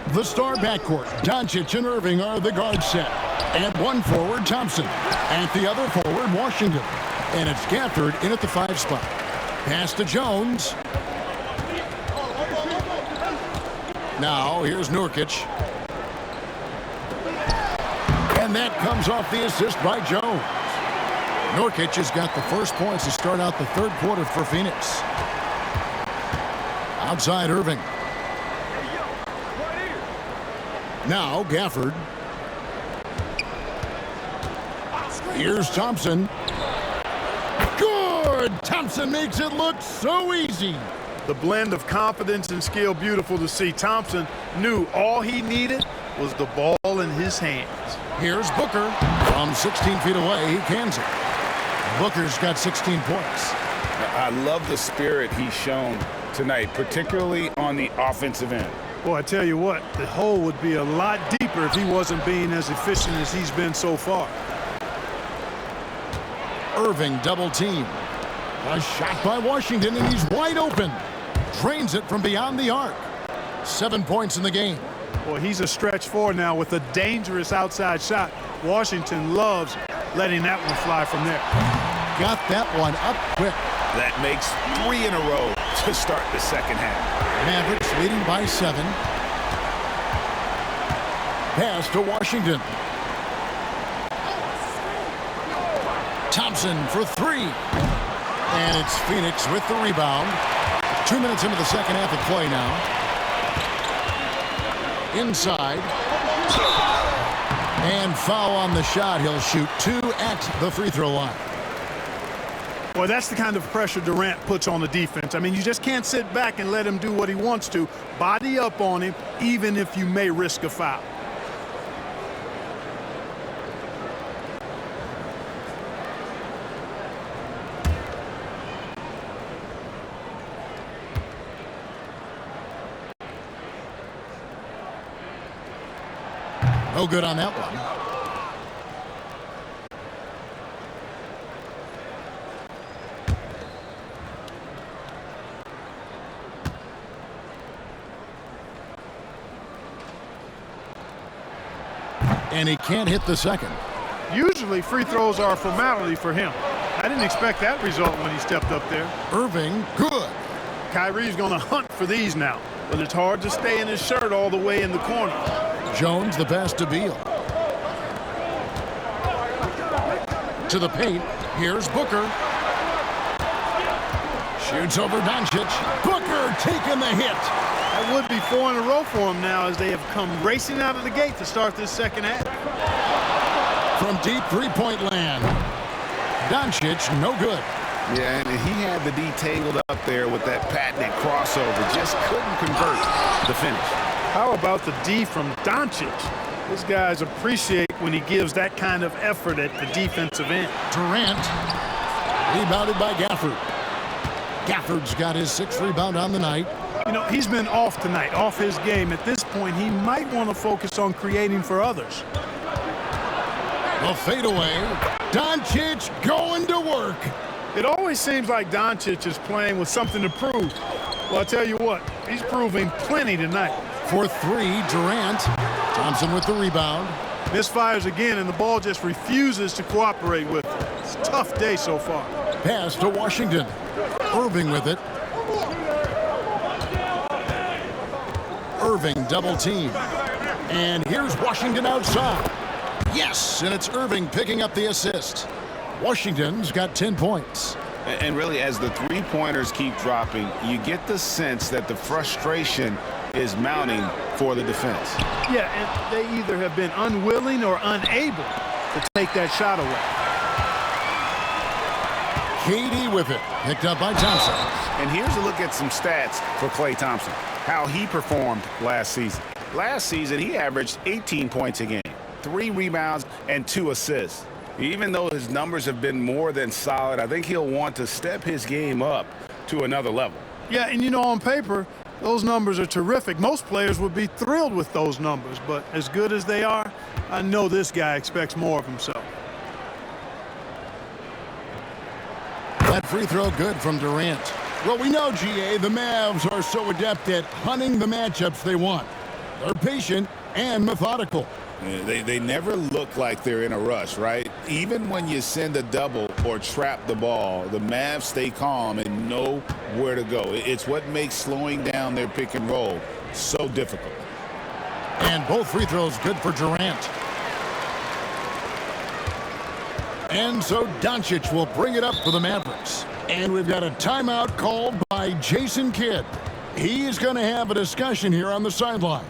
S1: The star backcourt, Doncic and Irving are the guard set. At one forward, Thompson. At the other forward, Washington. And it's Gafford in at the 5 spot. Pass to Jones. Now, here's Nurkic. And that comes off the assist by Jones. Nurkic has got the first points to start out the third quarter for Phoenix. Outside Irving. Now Gafford. Here's Thompson. Good! Thompson makes it look so easy.
S3: The blend of confidence and skill, beautiful to see. Thompson knew all he needed was the ball in his hands.
S1: Here's Booker. From 16 feet away, he cans it. Booker's got 16 points.
S2: I love the spirit he's shown tonight, particularly on the offensive end.
S3: Boy, I tell you what, the hole would be a lot deeper if he wasn't being as efficient as he's been so far.
S1: Irving double team. A shot by Washington, and he's wide open. Drains it from beyond the arc. 7 points in the game.
S3: Boy, he's a stretch 4 now with a dangerous outside shot. Washington loves letting that one fly from there.
S1: Got that one up quick.
S2: That makes 3 in a row to start the second half.
S1: Mavericks leading by 7. Pass to Washington. Thompson for 3. And it's Phoenix with the rebound. 2 minutes into the second half of play now. Inside. And foul on the shot. He'll shoot 2 at the free throw line.
S3: Boy, that's the kind of pressure Durant puts on the defense. I mean, you just can't sit back and let him do what he wants to. Body up on him, even if you may risk a foul.
S1: No good on that one. And he can't hit the second.
S3: Usually free throws are a formality for him. I didn't expect that result when he stepped up there.
S1: Irving, good.
S3: Kyrie's going to hunt for these now, but it's hard to stay in his shirt all the way in the corner.
S1: Jones, the pass to Beal. To the paint. Here's Booker. Shoots over Doncic. Booker taking the hit.
S3: That would be 4 in a row for him now as they have come racing out of the gate to start this second half.
S1: From deep three-point land. Doncic, no good.
S2: Yeah, and he had the D tangled up there with that patented crossover. Just couldn't convert the finish.
S3: How about the D from Doncic? These guys appreciate when he gives that kind of effort at the defensive end.
S1: Durant, rebounded by Gafford. Gafford's got his 6th rebound on the night.
S3: You know, he's been off tonight, off his game. At this point, he might want to focus on creating for others.
S1: A fadeaway. Doncic going to work.
S3: It always seems like Doncic is playing with something to prove. Well, I'll tell you what, he's proving plenty tonight.
S1: For 3, Durant. Thompson with the rebound.
S3: Misfires again, and the ball just refuses to cooperate with it. It's a tough day so far.
S1: Pass to Washington. Irving with it. Irving double team. And here's Washington outside. Yes, and it's Irving picking up the assist. Washington's got 10 points.
S2: And really, as the three-pointers keep dropping, you get the sense that the frustration is mounting for the defense.
S3: Yeah, and they either have been unwilling or unable to take that shot away.
S1: KD with it, picked up by Thompson.
S2: And here's a look at some stats for Klay Thompson, how he performed last season. Last season, he averaged 18 points a game, 3 rebounds, and 2 assists. Even though his numbers have been more than solid, I think he'll want to step his game up to another level.
S3: Yeah, and you know, on paper, those numbers are terrific. Most players would be thrilled with those numbers, but as good as they are, I know this guy expects more of himself.
S1: That free throw good from Durant. Well, we know, GA, the Mavs are so adept at hunting the matchups they want. They're patient and methodical.
S2: Yeah, they never look like they're in a rush, right? Even when you send a double or trap the ball, the Mavs stay calm and know where to go. It's what makes slowing down their pick and roll so difficult.
S1: And both free throws good for Durant. And so Doncic will bring it up for the Mavericks. And we've got a timeout called by Jason Kidd. He is going to have a discussion here on the sideline.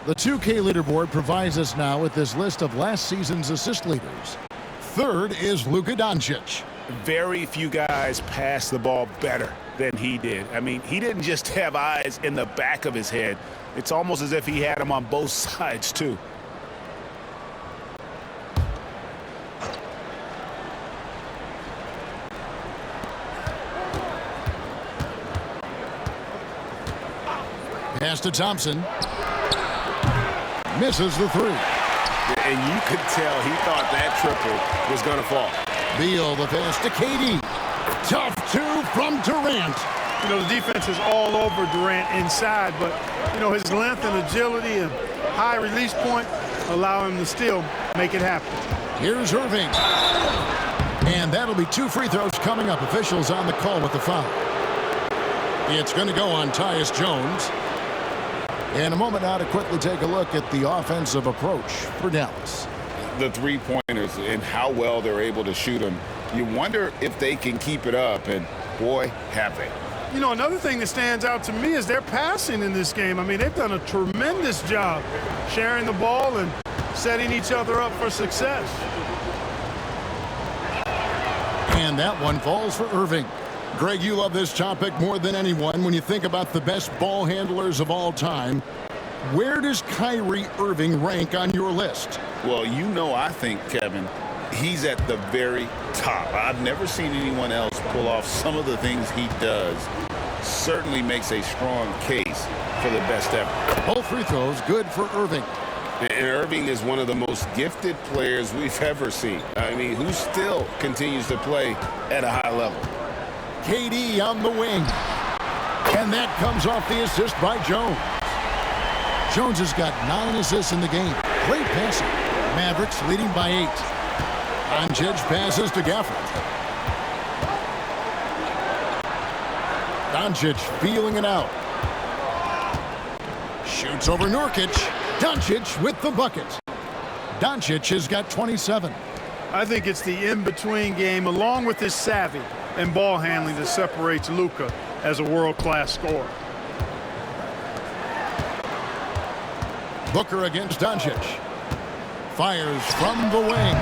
S1: The 2K leaderboard provides us now with this list of last season's assist leaders. 3rd is Luka Doncic.
S2: Very few guys pass the ball better than he did. I mean, he didn't just have eyes in the back of his head. It's almost as if he had them on both sides, too.
S1: Pass to Thompson. Misses the 3.
S2: And you could tell he thought that triple was going to fall.
S1: Beal the pass to KD. Tough 2 from Durant.
S3: You know, the defense is all over Durant inside, but, you know, his length and agility and high release point allow him to still make it happen.
S1: Here's Irving. And that'll be 2 free throws coming up. Officials on the call with the foul. It's going to go on Tyus Jones. In a moment now to quickly take a look at the offensive approach for Dallas.
S2: The three-pointers and how well they're able to shoot them. You wonder if they can keep it up, and boy, have they.
S3: You know, another thing that stands out to me is their passing in this game. I mean, they've done a tremendous job sharing the ball and setting each other up for success.
S1: And that one falls for Irving. Greg, you love this topic more than anyone. When you think about the best ball handlers of all time, where does Kyrie Irving rank on your list?
S2: Well, you know, I think, Kevin, He's at the very top. I've never seen anyone else pull off some of the things he does. Certainly makes a strong case for the best ever.
S1: Both free throws good for Irving.
S2: And Irving is one of the most gifted players we've ever seen. I mean, who still continues to play at a high level.
S1: KD on the wing. And that comes off the assist by Jones. Jones has got 9 assists in the game. Great passing. Mavericks leading by 8. Doncic passes to Gafford. Doncic feeling it out. Shoots over Nurkic. Doncic with the bucket. Doncic has got 27.
S3: I think it's the in-between game, along with his savvy and ball handling, that separates Luka as a world-class scorer.
S1: Booker against Doncic. Fires from the wing.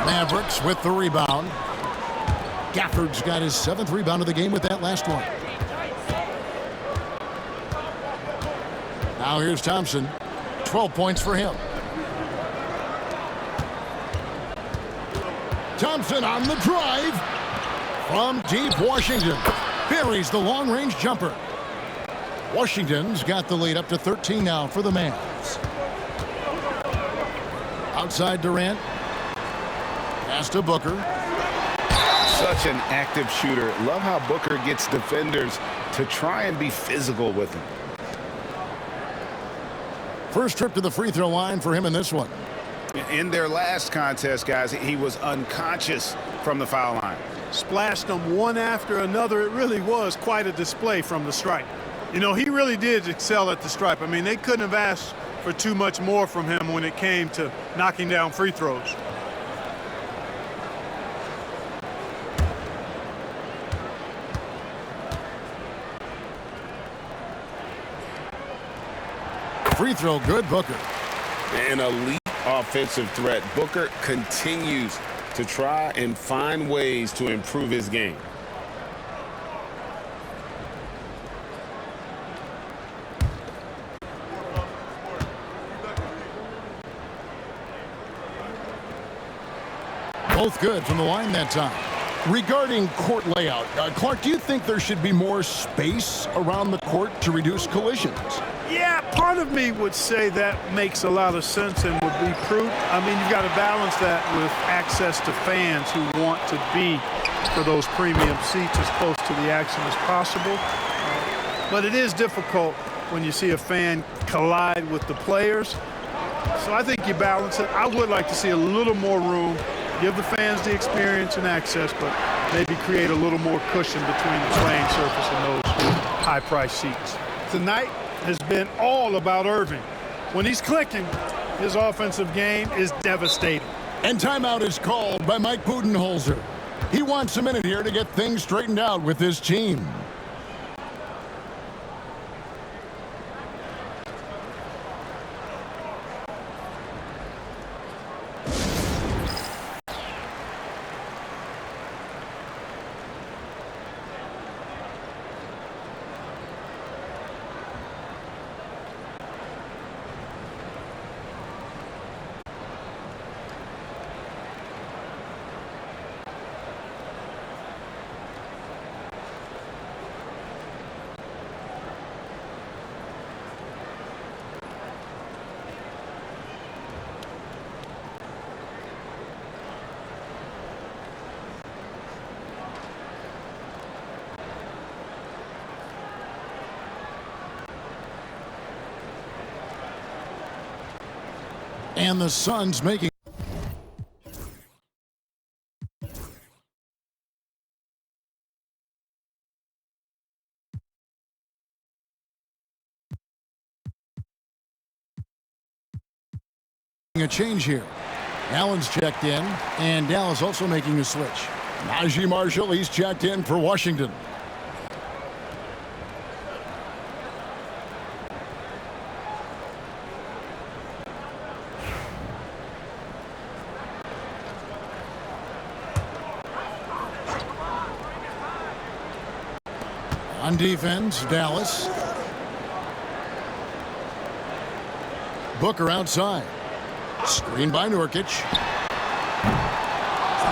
S1: Mavericks with the rebound. Gafford's got his 7th rebound of the game with that last one. Now here's Thompson. 12 points for him. Thompson on the drive. From deep, Washington buries the long-range jumper. Washington's got the lead up to 13 now for the Mavs. Outside Durant. Pass to Booker.
S2: Such an active shooter. Love how Booker gets defenders to try and be physical with him.
S1: First trip to the free throw line for him in this one.
S2: In their last contest, guys, he was unconscious from the foul line.
S3: Splashed them one after another. It really was quite a display from the stripe. You know, he really did excel at the stripe. I mean, they couldn't have asked for too much more from him when it came to knocking down free throws.
S1: Free throw good, Booker.
S2: An elite offensive threat. Booker continues to try and find ways to improve his game.
S1: Both good from the line that time. Regarding court layout, Clark, do you think there should be more space around the court to reduce collisions?
S3: Yeah, part of me would say that makes a lot of sense and would be prudent. I mean, you've got to balance that with access to fans who want to be for those premium seats as close to the action as possible. But it is difficult when you see a fan collide with the players. So I think you balance it. I would like to see a little more room, give the fans the experience and access, but maybe create a little more cushion between the playing surface and those high-priced seats. Tonight has been all about Irving. When he's clicking, his offensive game is devastating.
S1: And timeout is called by Mike Budenholzer. He wants a minute here to get things straightened out with his team. And the Suns making a change here. Allen's checked in, and Dallas also making a switch. Naji Marshall, he's checked in for Washington. On defense, Dallas. Booker outside. Screen by Nurkic.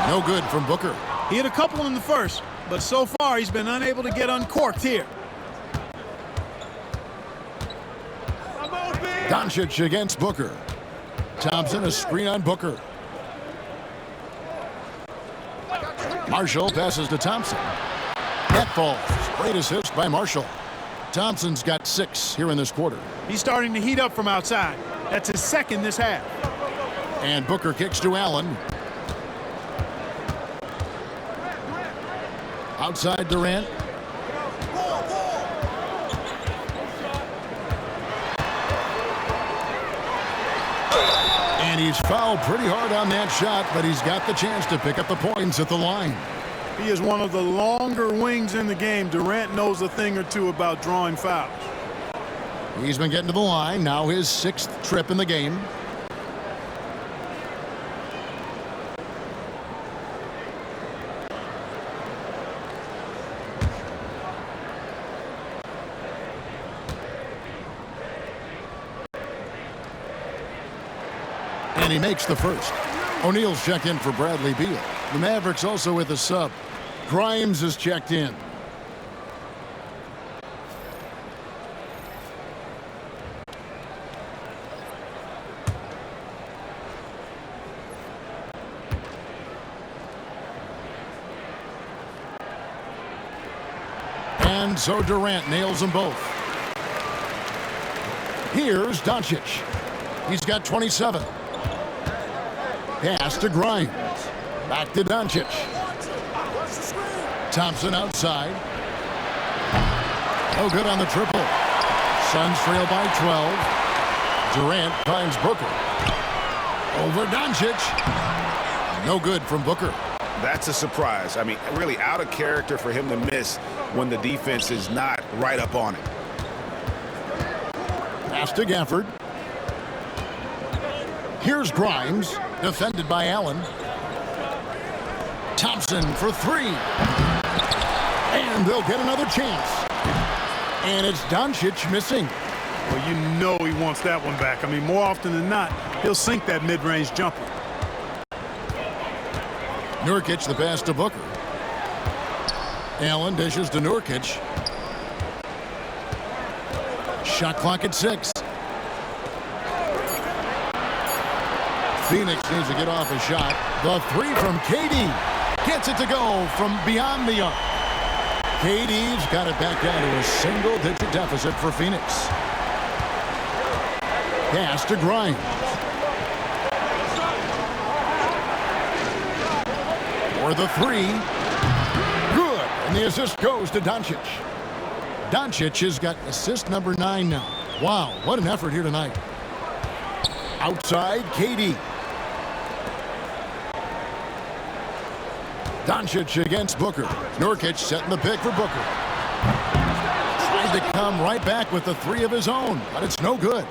S1: No good from Booker.
S3: He hit a couple in the first, but so far he's been unable to get uncorked here.
S1: Doncic against Booker. Thompson, a screen on Booker. Marshall passes to Thompson. That falls. Great assist by Marshall. Thompson's got 6 here in this quarter.
S3: He's starting to heat up from outside. That's his second this half.
S1: And Booker kicks to Allen. Outside Durant. And he's fouled pretty hard on that shot, but he's got the chance to pick up the points at the line.
S3: He is one of the longer wings in the game. Durant knows a thing or two about drawing fouls.
S1: He's been getting to the line. Now his 6th trip in the game. And he makes the first. O'Neal's checked in for Bradley Beal. The Mavericks also with a sub. Grimes is checked in. And so Durant nails them both. Here's Doncic. He's got 27. Pass to Grimes. Back to Doncic. Thompson outside. No good on the triple. Suns trail by 12. Durant finds Booker. Over Doncic. No good from Booker.
S2: That's a surprise. I mean, really out of character for him to miss when the defense is not right up on it.
S1: Pass to Gafford. Here's Grimes, defended by Allen. Thompson for 3. And they'll get another chance. And it's Doncic missing.
S3: Well, you know he wants that one back. I mean, more often than not, he'll sink that mid-range jumper.
S1: Nurkic the pass to Booker. Allen dishes to Nurkic. Shot clock at 6. Phoenix needs to get off a shot. The 3 from KD. Gets it to go from beyond the arc. KD's got it back down to a single-digit deficit for Phoenix. Pass to Grimes. For the 3. Good. And the assist goes to Doncic. Doncic has got assist number 9 now. Wow, what an effort here tonight. Outside, KD. Doncic against Booker. Nurkic setting the pick for Booker. Tried to come right back with the 3 of his own, but it's no good.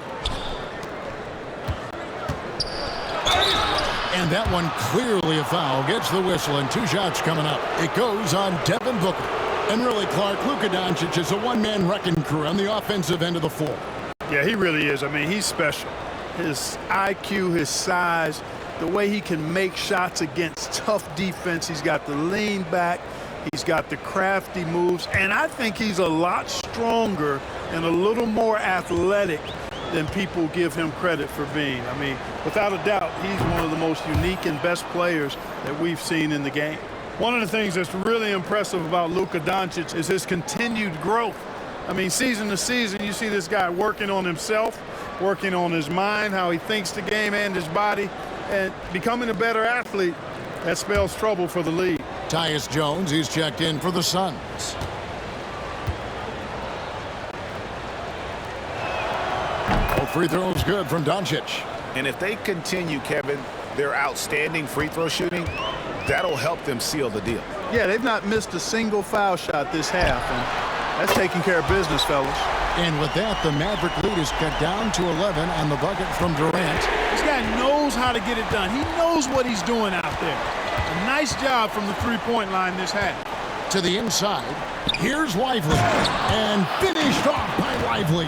S1: And that one clearly a foul. Gets the whistle and 2 shots coming up. It goes on Devin Booker. And really, Clark, Luka Doncic is a one-man wrecking crew on the offensive end of the floor.
S3: Yeah, he really is. I mean, he's special. His IQ, his size, the way he can make shots against tough defense. He's got the lean back. He's got the crafty moves. And I think he's a lot stronger and a little more athletic than people give him credit for being. I mean, without a doubt, he's one of the most unique and best players that we've seen in the game. One of the things that's really impressive about Luka Doncic is his continued growth. I mean, season to season, you see this guy working on himself, working on his mind, how he thinks the game and his body, and becoming a better athlete. That spells trouble for the league.
S1: Tyus Jones, he's checked in for the Suns. Both free throws good from Doncic.
S2: And if they continue, Kevin, their outstanding free throw shooting, that'll help them seal the deal.
S3: Yeah, they've not missed a single foul shot this half, and that's taking care of business, fellas.
S1: And with that, the Maverick lead is cut down to 11 on the bucket from Durant.
S3: This guy knows how to get it done. He knows what he's doing out there. A nice job from the three-point line this half.
S1: To the inside, here's Lively, and finished off by Lively.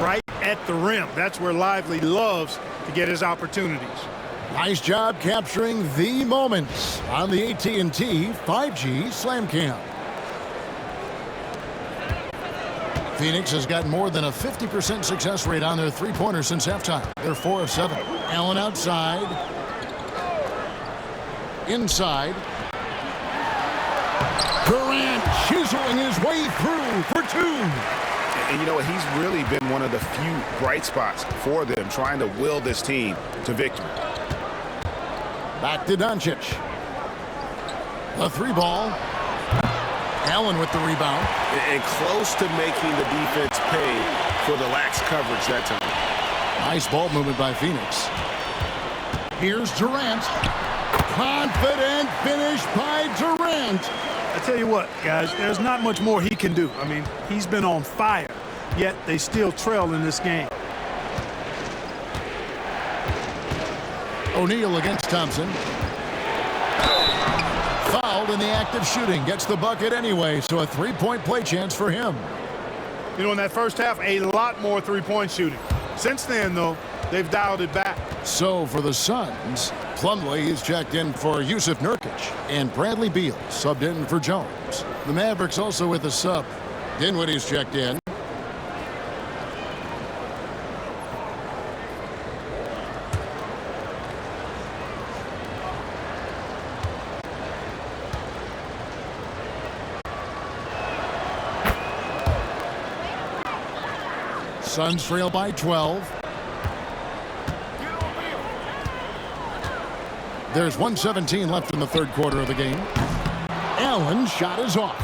S3: Right at the rim. That's where Lively loves to get his opportunities.
S1: Nice job capturing the moments on the AT&T 5G Slam Cam. Phoenix has got more than a 50% success rate on their three-pointers since halftime. They're 4 of 7. Allen outside. Inside. Durant chiseling his way through for 2.
S2: And you know what? He's really been one of the few bright spots for them, trying to will this team to victory.
S1: Back to Doncic. The 3-ball. Allen with the rebound.
S2: And close to making the defense pay for the lax coverage that time.
S1: Nice ball movement by Phoenix. Here's Durant. Confident finish by Durant.
S3: I tell you what, guys, there's not much more he can do. I mean, he's been on fire, yet they still trail in this game.
S1: O'Neal against Thompson. Fouled in the act of shooting. Gets the bucket anyway, so a 3-point play chance for him.
S3: You know, in that first half, a lot more three-point shooting. Since then, though, they've dialed it back.
S1: So for the Suns, Plumlee is checked in for Jusuf Nurkic, and Bradley Beal subbed in for Jones. The Mavericks also with a sub. Dinwiddie's checked in. Suns trail by 12. There's 1:17 left in the third quarter of the game. Allen's shot is off.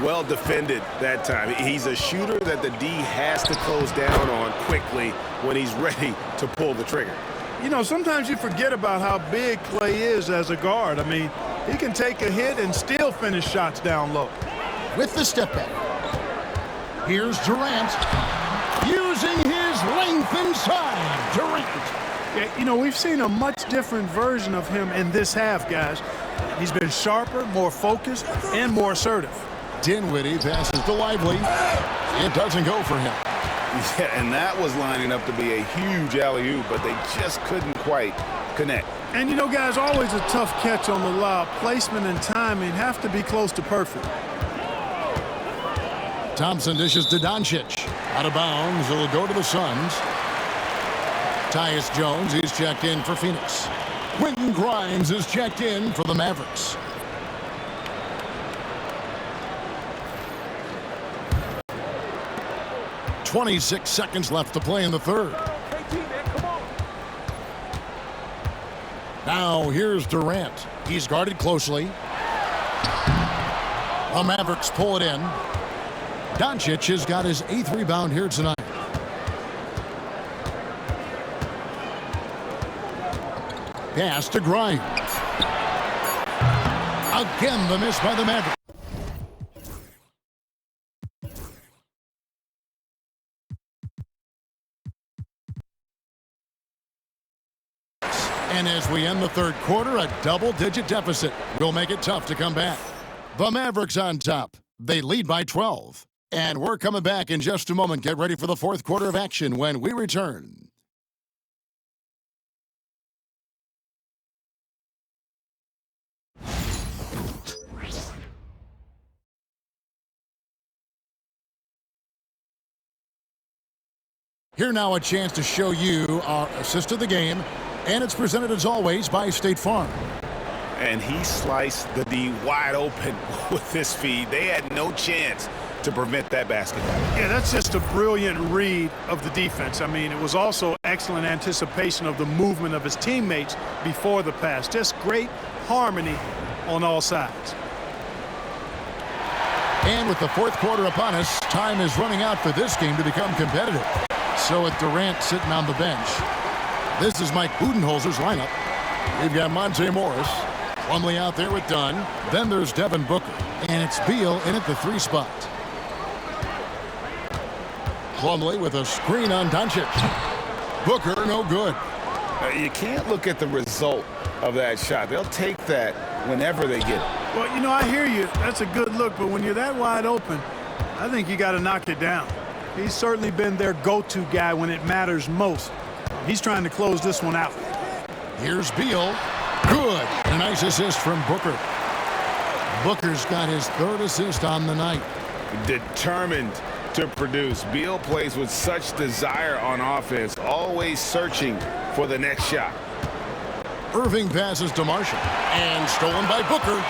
S2: Well defended that time. He's a shooter that the D has to close down on quickly when he's ready to pull the trigger.
S3: You know, sometimes you forget about how big Klay is as a guard. I mean, he can take a hit and still finish shots down low.
S1: With the step back. Here's Durant. Using his length inside. Durant.
S3: Yeah, you know, we've seen a much different version of him in this half, guys. He's been sharper, more focused, and more assertive.
S1: Dinwiddie passes to Lively. It doesn't go for him.
S2: Yeah, and that was lining up to be a huge alley-oop, but they just couldn't quite connect.
S3: And, you know, guys, always a tough catch on the lob. Placement and timing have to be close to perfect.
S1: Thompson dishes to Doncic. Out of bounds. It'll go to the Suns. Tyus Jones, he's checked in for Phoenix. Quentin Grimes is checked in for the Mavericks. .26 seconds left to play in the third. Now here's Durant. He's guarded closely. The Mavericks pull it in. Doncic has got his 8th rebound here tonight. Pass to Grimes. Again, the miss by the Mavericks. And as we end the third quarter, a double-digit deficit will make it tough to come back. The Mavericks on top. They lead by 12. And we're coming back in just a moment. Get ready for the fourth quarter of action when we return. Here now a chance to show you our assist of the game, and it's presented as always by State Farm.
S2: And he sliced the D wide open with this feed. They had no chance to prevent that basket.
S3: Yeah, that's just a brilliant read of the defense. I mean, it was also excellent anticipation of the movement of his teammates before the pass. Just great harmony on all sides.
S1: And with the fourth quarter upon us, time is running out for this game to become competitive. So with Durant sitting on the bench, this is Mike Budenholzer's lineup. We've got Monte Morris, Plumlee out there with Dunn. Then there's Devin Booker, and it's Beal in at the 3 spot. Plumlee with a screen on Doncic. Booker, no good.
S2: You can't look at the result of that shot. They'll take that whenever they get it.
S3: Well, you know, I hear you. That's a good look, but when you're that wide open, I think you got to knock it down. He's certainly been their go-to guy when it matters most. He's trying to close this one out.
S1: Here's Beal. Good. A nice assist from Booker. Booker's got his third assist on the night.
S2: Determined to produce. Beal plays with such desire on offense, always searching for the next shot.
S1: Irving passes to Marshall. And stolen by Booker.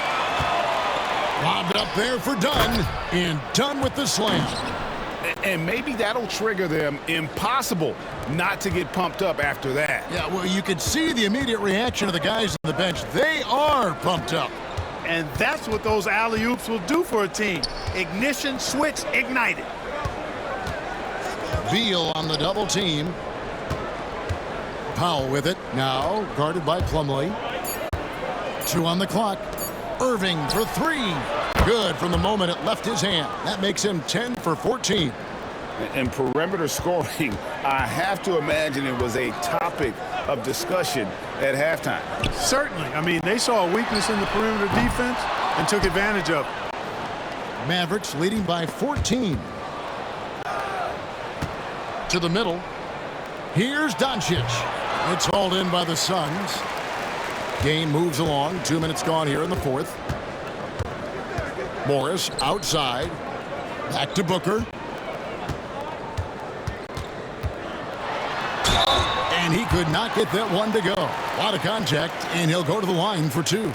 S1: Lobbed up there for Dunn. And Dunn with the slam.
S2: And maybe that'll trigger them. Impossible not to get pumped up after that.
S1: Yeah, well, you could see the immediate reaction of the guys on the bench. They are pumped up.
S3: And that's what those alley-oops will do for a team. Ignition, switch, ignited.
S1: Beal on the double team. Powell with it. Now guarded by Plumlee. 2 on the clock. Irving for 3. Good from the moment it left his hand. That makes him 10 for 14.
S2: And perimeter scoring, I have to imagine it was a topic of discussion at halftime.
S3: Certainly. I mean, they saw a weakness in the perimeter defense and took advantage of it.
S1: Mavericks leading by 14. To the middle. Here's Doncic. It's hauled in by the Suns. Game moves along. 2 minutes gone here in the fourth. Morris outside. Back to Booker. And he could not get that one to go. A lot of contact, and he'll go to the line for 2.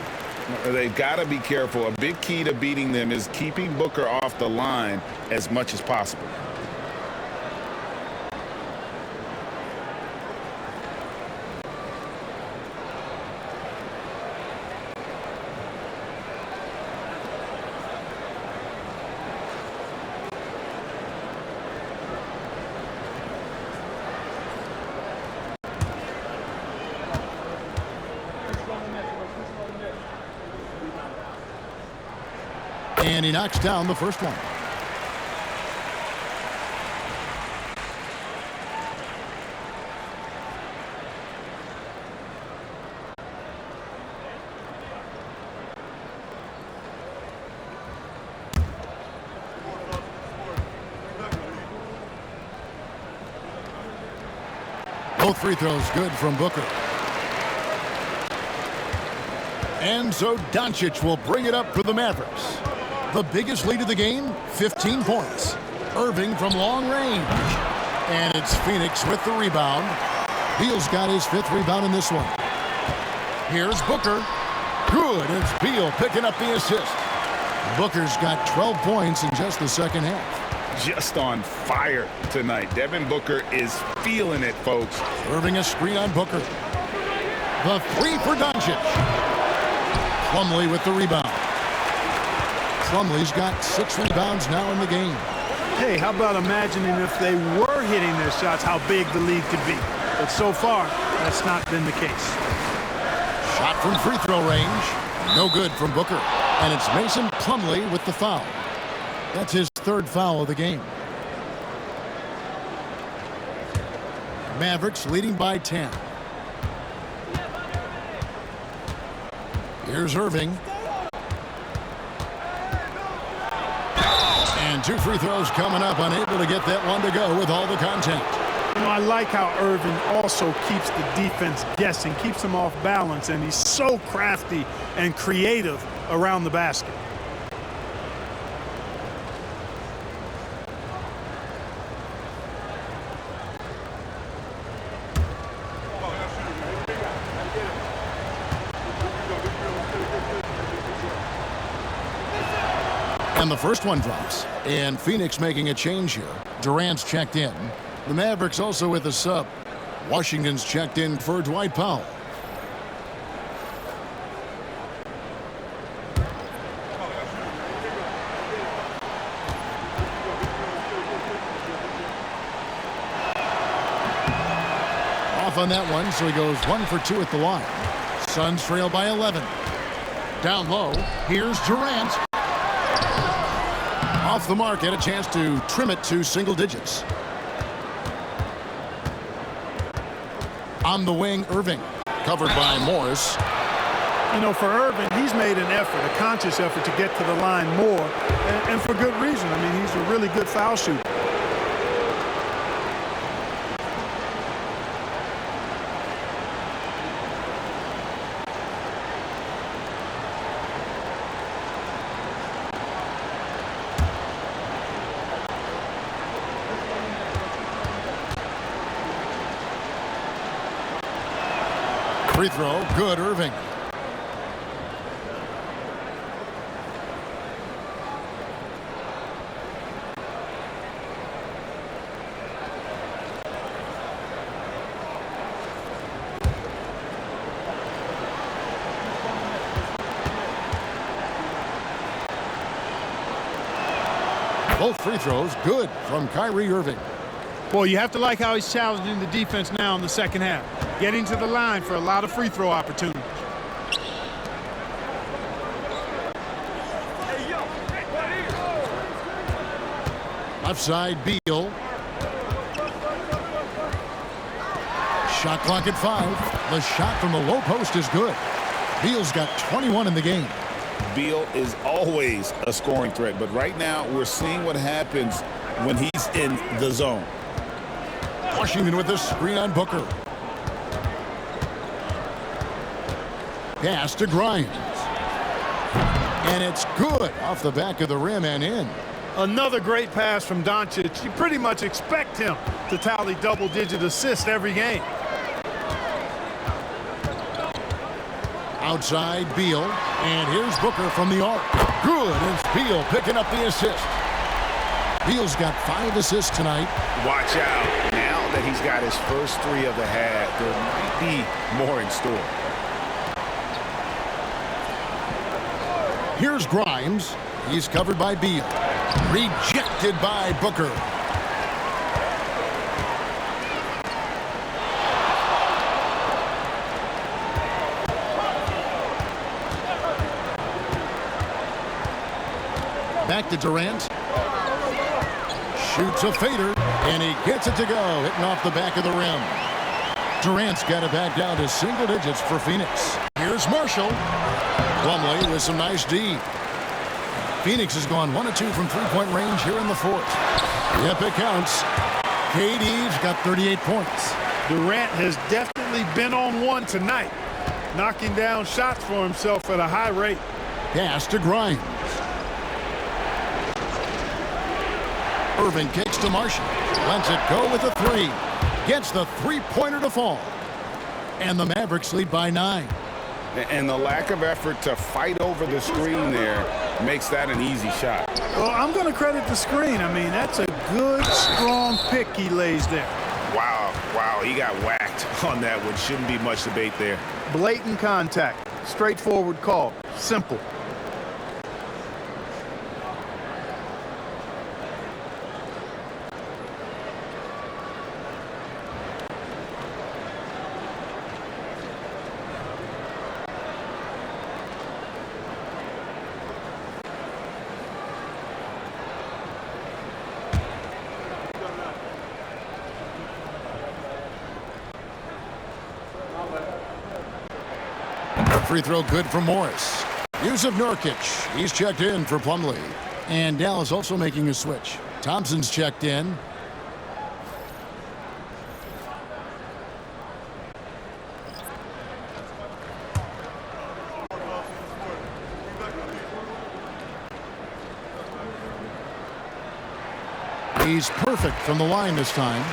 S2: They've got to be careful. A big key to beating them is keeping Booker off the line as much as possible.
S1: And he knocks down the first one. Both free throws good from Booker. And so Doncic will bring it up for the Mavericks. The biggest lead of the game, 15 points. Irving from long range. And it's Phoenix with the rebound. Beal's got his 5th rebound in this one. Here's Booker. Good. It's Beal picking up the assist. Booker's got 12 points in just the second half.
S2: Just on fire tonight. Devin Booker is feeling it, folks.
S1: Irving a screen on Booker. The 3 for Doncic. Plumlee with the rebound. Plumlee's got 6 rebounds now in the game.
S3: Hey, how about imagining if they were hitting their shots, how big the lead could be. But so far, that's not been the case.
S1: Shot from free throw range. No good from Booker. And it's Mason Plumlee with the foul. That's his 3rd foul of the game. Mavericks leading by 10. Here's Irving. And 2 free throws coming up, unable to get that one to go with all the contact.
S3: You know, I like how Irving also keeps the defense guessing, keeps them off balance, and he's so crafty and creative around the basket.
S1: And the first one drops. And Phoenix making a change here. Durant's checked in. The Mavericks also with a sub. Washington's checked in for Dwight Powell. Off on that one, so he goes 1 for 2 at the line. Suns trail by 11. Down low, here's Durant. Off the mark, had a chance to trim it to single digits. On the wing, Irving, covered by Morris.
S3: You know, for Irving, he's made an effort, a conscious effort to get to the line more, and for good reason. I mean, he's a really good foul shooter.
S1: Free throw, good, Irving. Both free throws good from Kyrie Irving.
S3: Well, you have to like how he's challenging the defense now in the second half. Getting to the line for a lot of free throw opportunities.
S1: Left side, Beal. Shot clock at 5. The shot from the low post is good. Beal's got 21 in the game.
S2: Beal is always a scoring threat, but right now we're seeing what happens when he's in the zone.
S1: Washington with the screen on Booker. Pass to Grimes. And it's good off the back of the rim and in.
S3: Another great pass from Doncic. You pretty much expect him to tally double-digit assists every game.
S1: Outside, Beal. And here's Booker from the arc. Good, and it's Beal picking up the assist. Beal's got 5 assists tonight.
S2: Watch out. Now that he's got his first 3 of the half, there might be more in store.
S1: Here's Grimes. He's covered by Beal. Rejected by Booker. Back to Durant. Shoots a fader, and he gets it to go, hitting off the back of the rim. Durant's got it back down to single digits for Phoenix. Here's Marshall. Plumlee with some nice D. Phoenix has gone 1 of 2 from three-point range here in the fourth. Yep, it counts. KD's got 38 points.
S3: Durant has definitely been on one tonight, knocking down shots for himself at a high rate.
S1: Pass to Grimes. Irving kicks to Marshall. Lets it go with a 3. Gets the three-pointer to fall. And the Mavericks lead by 9.
S2: And the lack of effort to fight over the screen there makes that an easy shot.
S3: Well, I'm going to credit the screen. I mean, that's a good, strong pick he lays there.
S2: Wow, he got whacked on that one. Shouldn't be much debate there.
S3: Blatant contact. Straightforward call. Simple.
S1: Free throw good for Morris. Use of Nurkic. He's checked in for Plumlee. And Dallas also making a switch. Thompson's checked in. He's perfect from the line this time.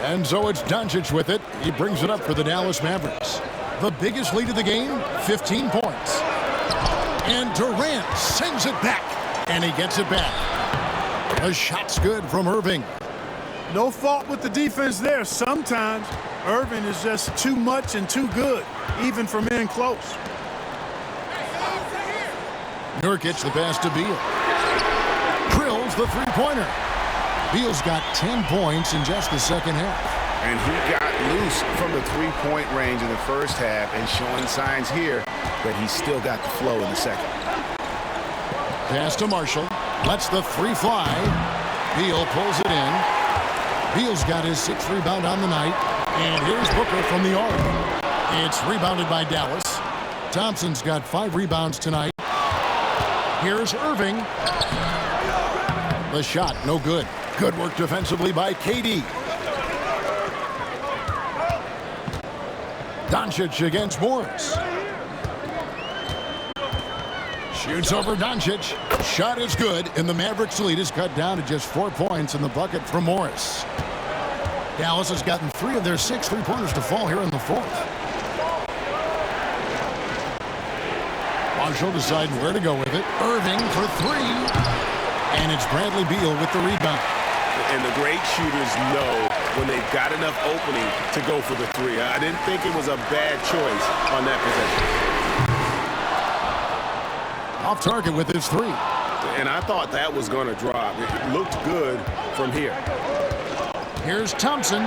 S1: And so it's Doncic with it. He brings it up for the Dallas Mavericks. The biggest lead of the game, 15 points. And Durant sends it back. And he gets it back. The shot's good from Irving.
S3: No fault with the defense there. Sometimes Irving is just too much and too good, even from in close.
S1: Nurkic the pass to Beal. Drills the three-pointer. Beal's got 10 points in just the second half.
S2: And he got loose from the three-point range in the first half and showing signs here that he's still got the flow in the second.
S1: Pass to Marshall. Lets the 3 fly. Beal pulls it in. Beal's got his 6th rebound on the night. And here's Booker from the arc. It's rebounded by Dallas. Thompson's got 5 rebounds tonight. Here's Irving. The shot, no good. Good work defensively by KD. Doncic against Morris. Shoots over Doncic. Shot is good, and the Mavericks lead is cut down to just 4 points in the bucket from Morris. Dallas has gotten 3 of their 6 3-pointers to fall here in the 4th. Marshall deciding where to go with it. Irving for 3. And it's Bradley Beal with the rebound.
S8: And the great shooters know when they've got enough opening to go for the 3. I didn't think it was a bad choice on that possession.
S1: Off target with his 3.
S8: And I thought that was going to drop. It looked good from here.
S1: Here's Thompson.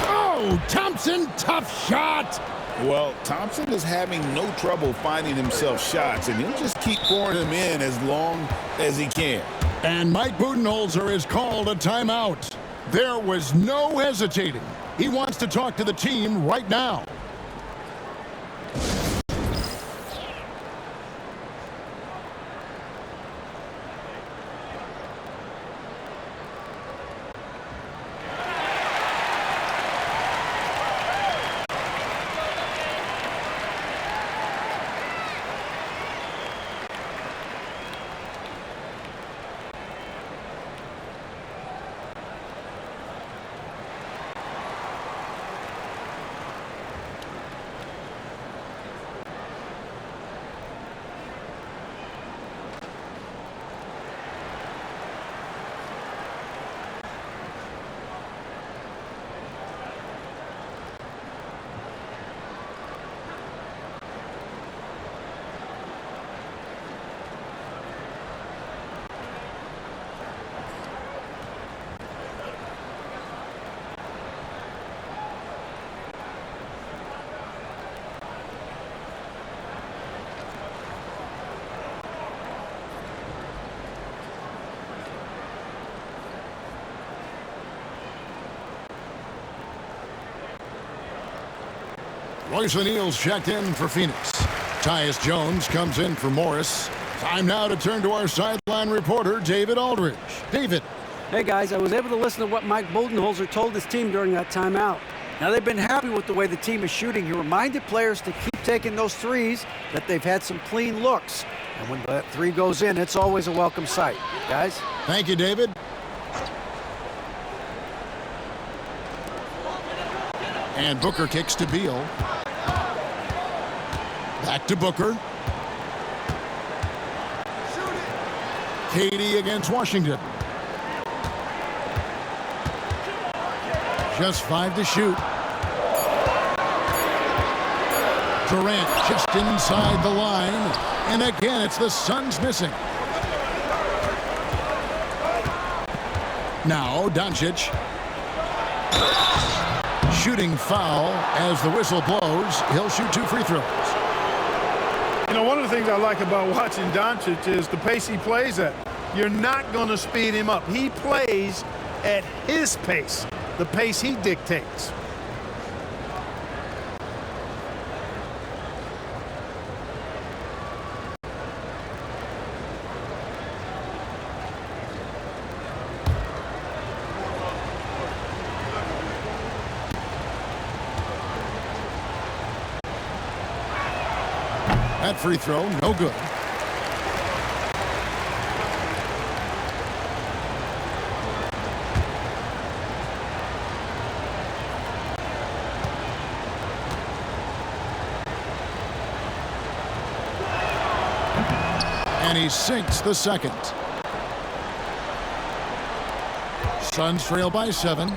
S1: Oh, Thompson, tough shot.
S2: Well, Thompson is having no trouble finding himself shots, and he'll just keep pouring them in as long as he can.
S1: And Mike Budenholzer is called a timeout. There was no hesitating. He wants to talk to the team right now. Royce O'Neal's checked in for Phoenix. Tyus Jones comes in for Morris. Time now to turn to our sideline reporter, David Aldridge. David.
S4: Hey, guys, I was able to listen to what Mike Budenholzer told his team during that timeout. Now, they've been happy with the way the team is shooting. He reminded players to keep taking those threes, that they've had some clean looks. And when that 3 goes in, it's always a welcome sight. Guys?
S1: Thank you, David. And Booker kicks to Beal. Back to Booker. KD against Washington. Just 5 to shoot. Durant just inside the line. And again, it's the Suns missing. Now, Doncic. Shooting foul as the whistle blows. He'll shoot 2 free throws.
S3: You know, one of the things I like about watching Doncic is the pace he plays at. You're not going to speed him up. He plays at his pace, the pace he dictates.
S1: That free throw, no good. And he sinks the second. Suns trail by 7.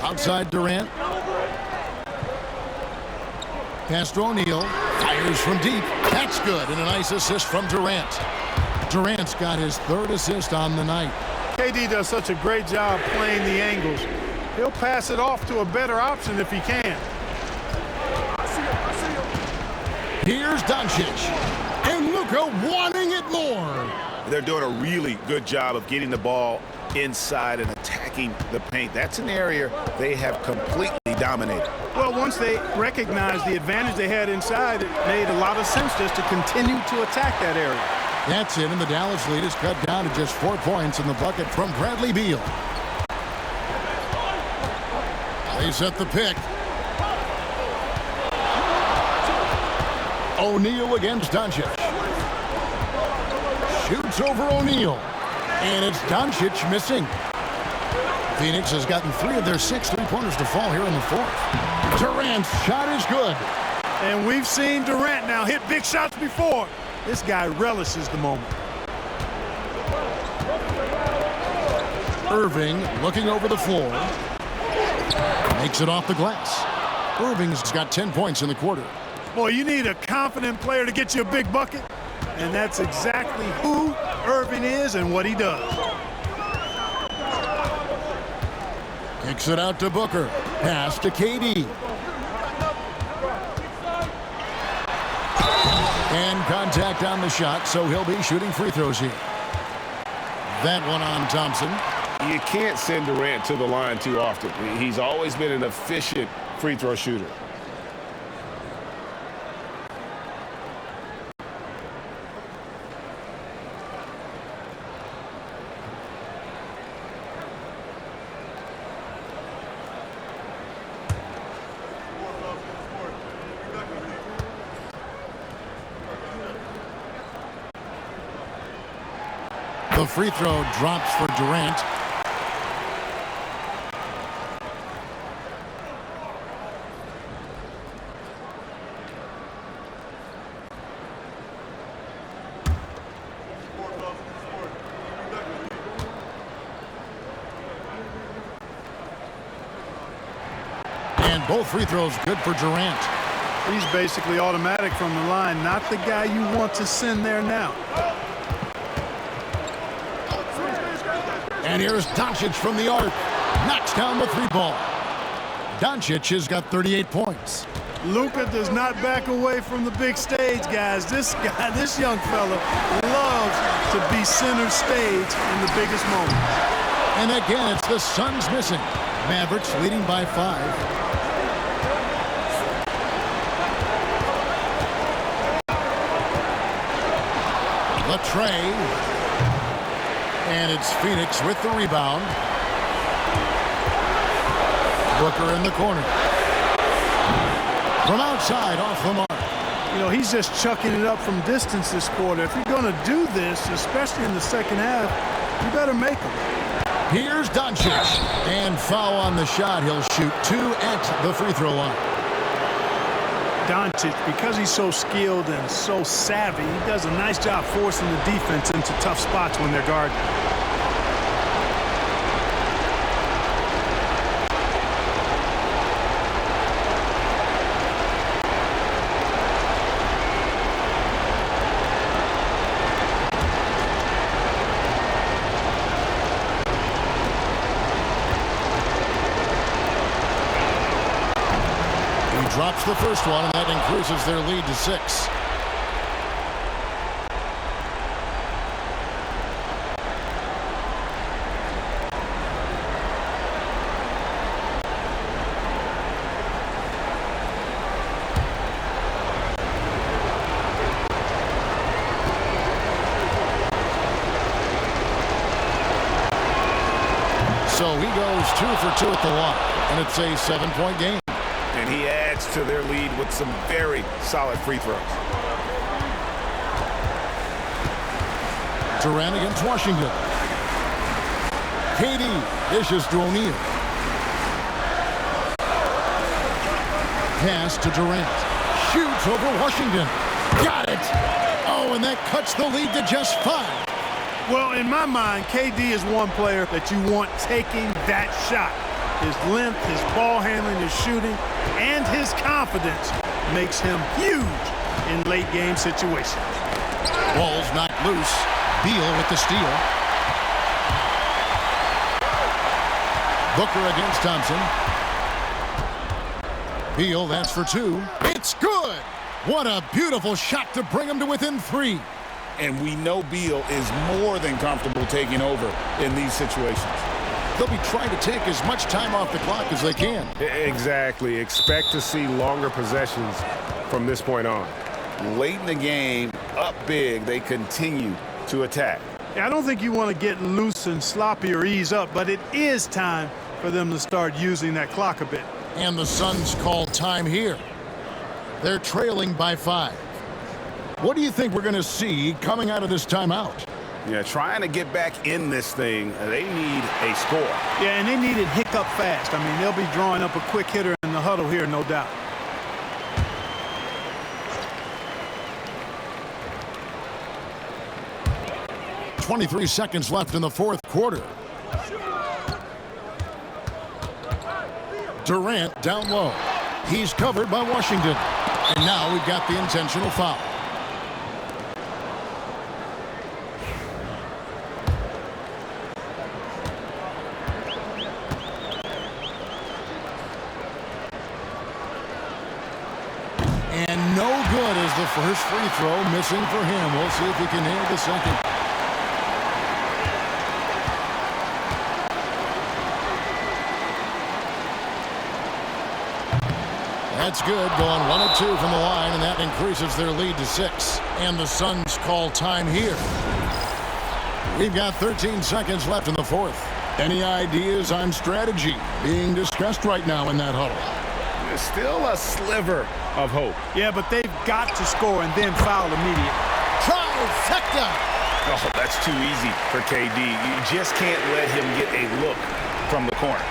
S1: Outside Durant. Pass to O'Neal. Fires from deep. That's good. And a nice assist from Durant. Durant's got his 3rd assist on the night.
S3: KD does such a great job playing the angles. He'll pass it off to a better option if he can.
S1: Here's Doncic. And Luka wanting it more.
S2: They're doing a really good job of getting the ball inside and attacking the paint. That's an area they have completely dominated.
S3: Well, once they recognized the advantage they had inside, it made a lot of sense just to continue to attack that area.
S1: That's it, and the Dallas lead is cut down to just 4 points in the bucket from Bradley Beal. They set the pick. O'Neal against Doncic. Shoots over O'Neal. And it's Doncic missing. Phoenix has gotten 3 of their 6 three-pointers to fall here in the 4th. Durant's shot is good.
S3: And we've seen Durant now hit big shots before. This guy relishes the moment.
S1: Irving looking over the floor. Makes it off the glass. Irving's got 10 points in the quarter.
S3: Boy, you need a confident player to get you a big bucket. And that's exactly who Irving is and what he does.
S1: Kicks it out to Booker. Pass to KD. And contact on the shot, so he'll be shooting free throws here. That one on Thompson.
S8: You can't send Durant to the line too often. He's always been an efficient free throw shooter.
S1: The free throw drops for Durant. And both free throws good for Durant.
S3: He's basically automatic from the line, not the guy you want to send there now.
S1: And here's Doncic from the arc. Knocks down the 3-ball. Doncic has got 38 points.
S3: Luka does not back away from the big stage, guys. This young fella loves to be center stage in the biggest moments.
S1: And again, it's the Suns missing. Mavericks leading by 5. Latrey. And it's Phoenix with the rebound. Booker in the corner. From outside, off the mark.
S3: You know, he's just chucking it up from distance this quarter. If you're going to do this, especially in the second half, you better make them.
S1: Here's Doncic. And foul on the shot. He'll shoot 2 at the free throw line.
S3: Doncic, because he's so skilled and so savvy, he does a nice job forcing the defense into tough spots when they're guarding.
S1: Drops the first one, and that increases their lead to 6. So he goes 2 for 2 at the line, and it's a 7-point game.
S8: And he adds to their lead with some very solid free throws.
S1: Durant against Washington. KD dishes to O'Neal. Pass to Durant. Shoots over Washington. Got it! Oh, and that cuts the lead to just 5.
S3: Well, in my mind, KD is one player that you want taking that shot. His length, his ball handling, his shooting, and his confidence makes him huge in late-game situations.
S1: Ball's knocked loose. Beal with the steal. Booker against Thompson. Beal, that's for 2. It's good! What a beautiful shot to bring him to within 3.
S2: And we know Beal is more than comfortable taking over in these situations.
S1: They'll be trying to take as much time off the clock as they can.
S8: Exactly. Expect to see longer possessions from this point on. Late in the game, up big, they continue to attack.
S3: I don't think you want to get loose and sloppy or ease up, but it is time for them to start using that clock a bit.
S1: And the Suns call time here. They're trailing by 5. What do you think we're going to see coming out of this timeout?
S2: Yeah, trying to get back in this thing, they need a score.
S3: Yeah, and they need it hiccup fast. I mean, they'll be drawing up a quick hitter in the huddle here, no doubt.
S1: .23 seconds left in the fourth quarter. Durant down low. He's covered by Washington. And now we've got the intentional foul. And no good as the first free throw missing for him. We'll see if he can nail the second. That's good, going 1 of 2 from the line, and that increases their lead to 6. And the Suns call time here. We've got 13 seconds left in the fourth. Any ideas on strategy being discussed right now in that huddle?
S2: There's still a sliver of hope.
S3: Yeah, but they've got to score and then foul immediately.
S1: Trifecta!
S2: Oh, that's too easy for KD. You just can't let him get a look from the corner.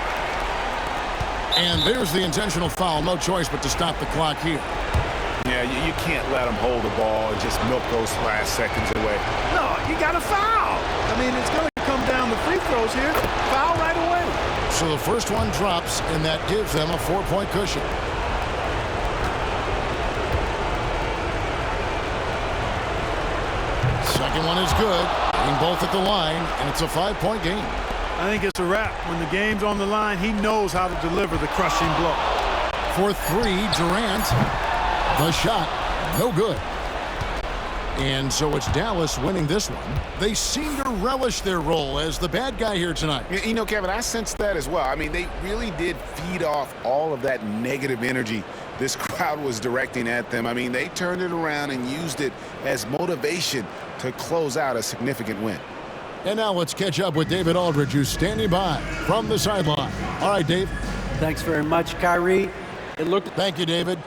S1: And there's the intentional foul. No choice but to stop the clock here.
S2: Yeah, you can't let him hold the ball and just milk those last seconds away.
S3: No, you got to foul. I mean, it's going to come down to free throws here. Foul right away.
S1: So the first one drops, and that gives them a 4-point cushion. Second one is good. Being both at the line, and it's a 5-point game.
S3: I think it's a wrap. When the game's on the line, he knows how to deliver the crushing blow.
S1: For 3, Durant. The shot, no good. And so it's Dallas winning this one. They seem to relish their role as the bad guy here tonight.
S2: You know, Kevin, I sensed that as well. I mean, they really did feed off all of that negative energy this crowd was directing at them. I mean, they turned it around and used it as motivation to close out a significant win.
S1: And now let's catch up with David Aldridge, who's standing by from the sideline. All right, Dave.
S4: Thanks very much, Kyrie.
S1: Thank you, David.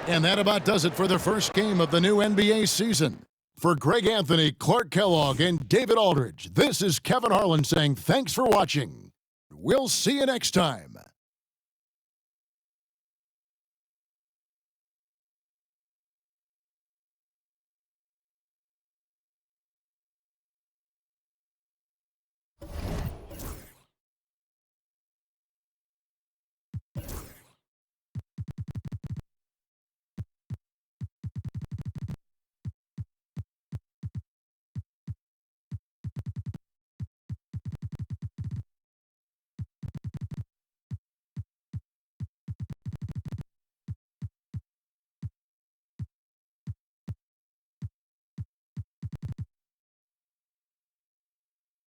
S1: And that about does it for the first game of the new NBA season. For Greg Anthony, Clark Kellogg, and David Aldridge, this is Kevin Harlan saying thanks for watching. We'll see you next time.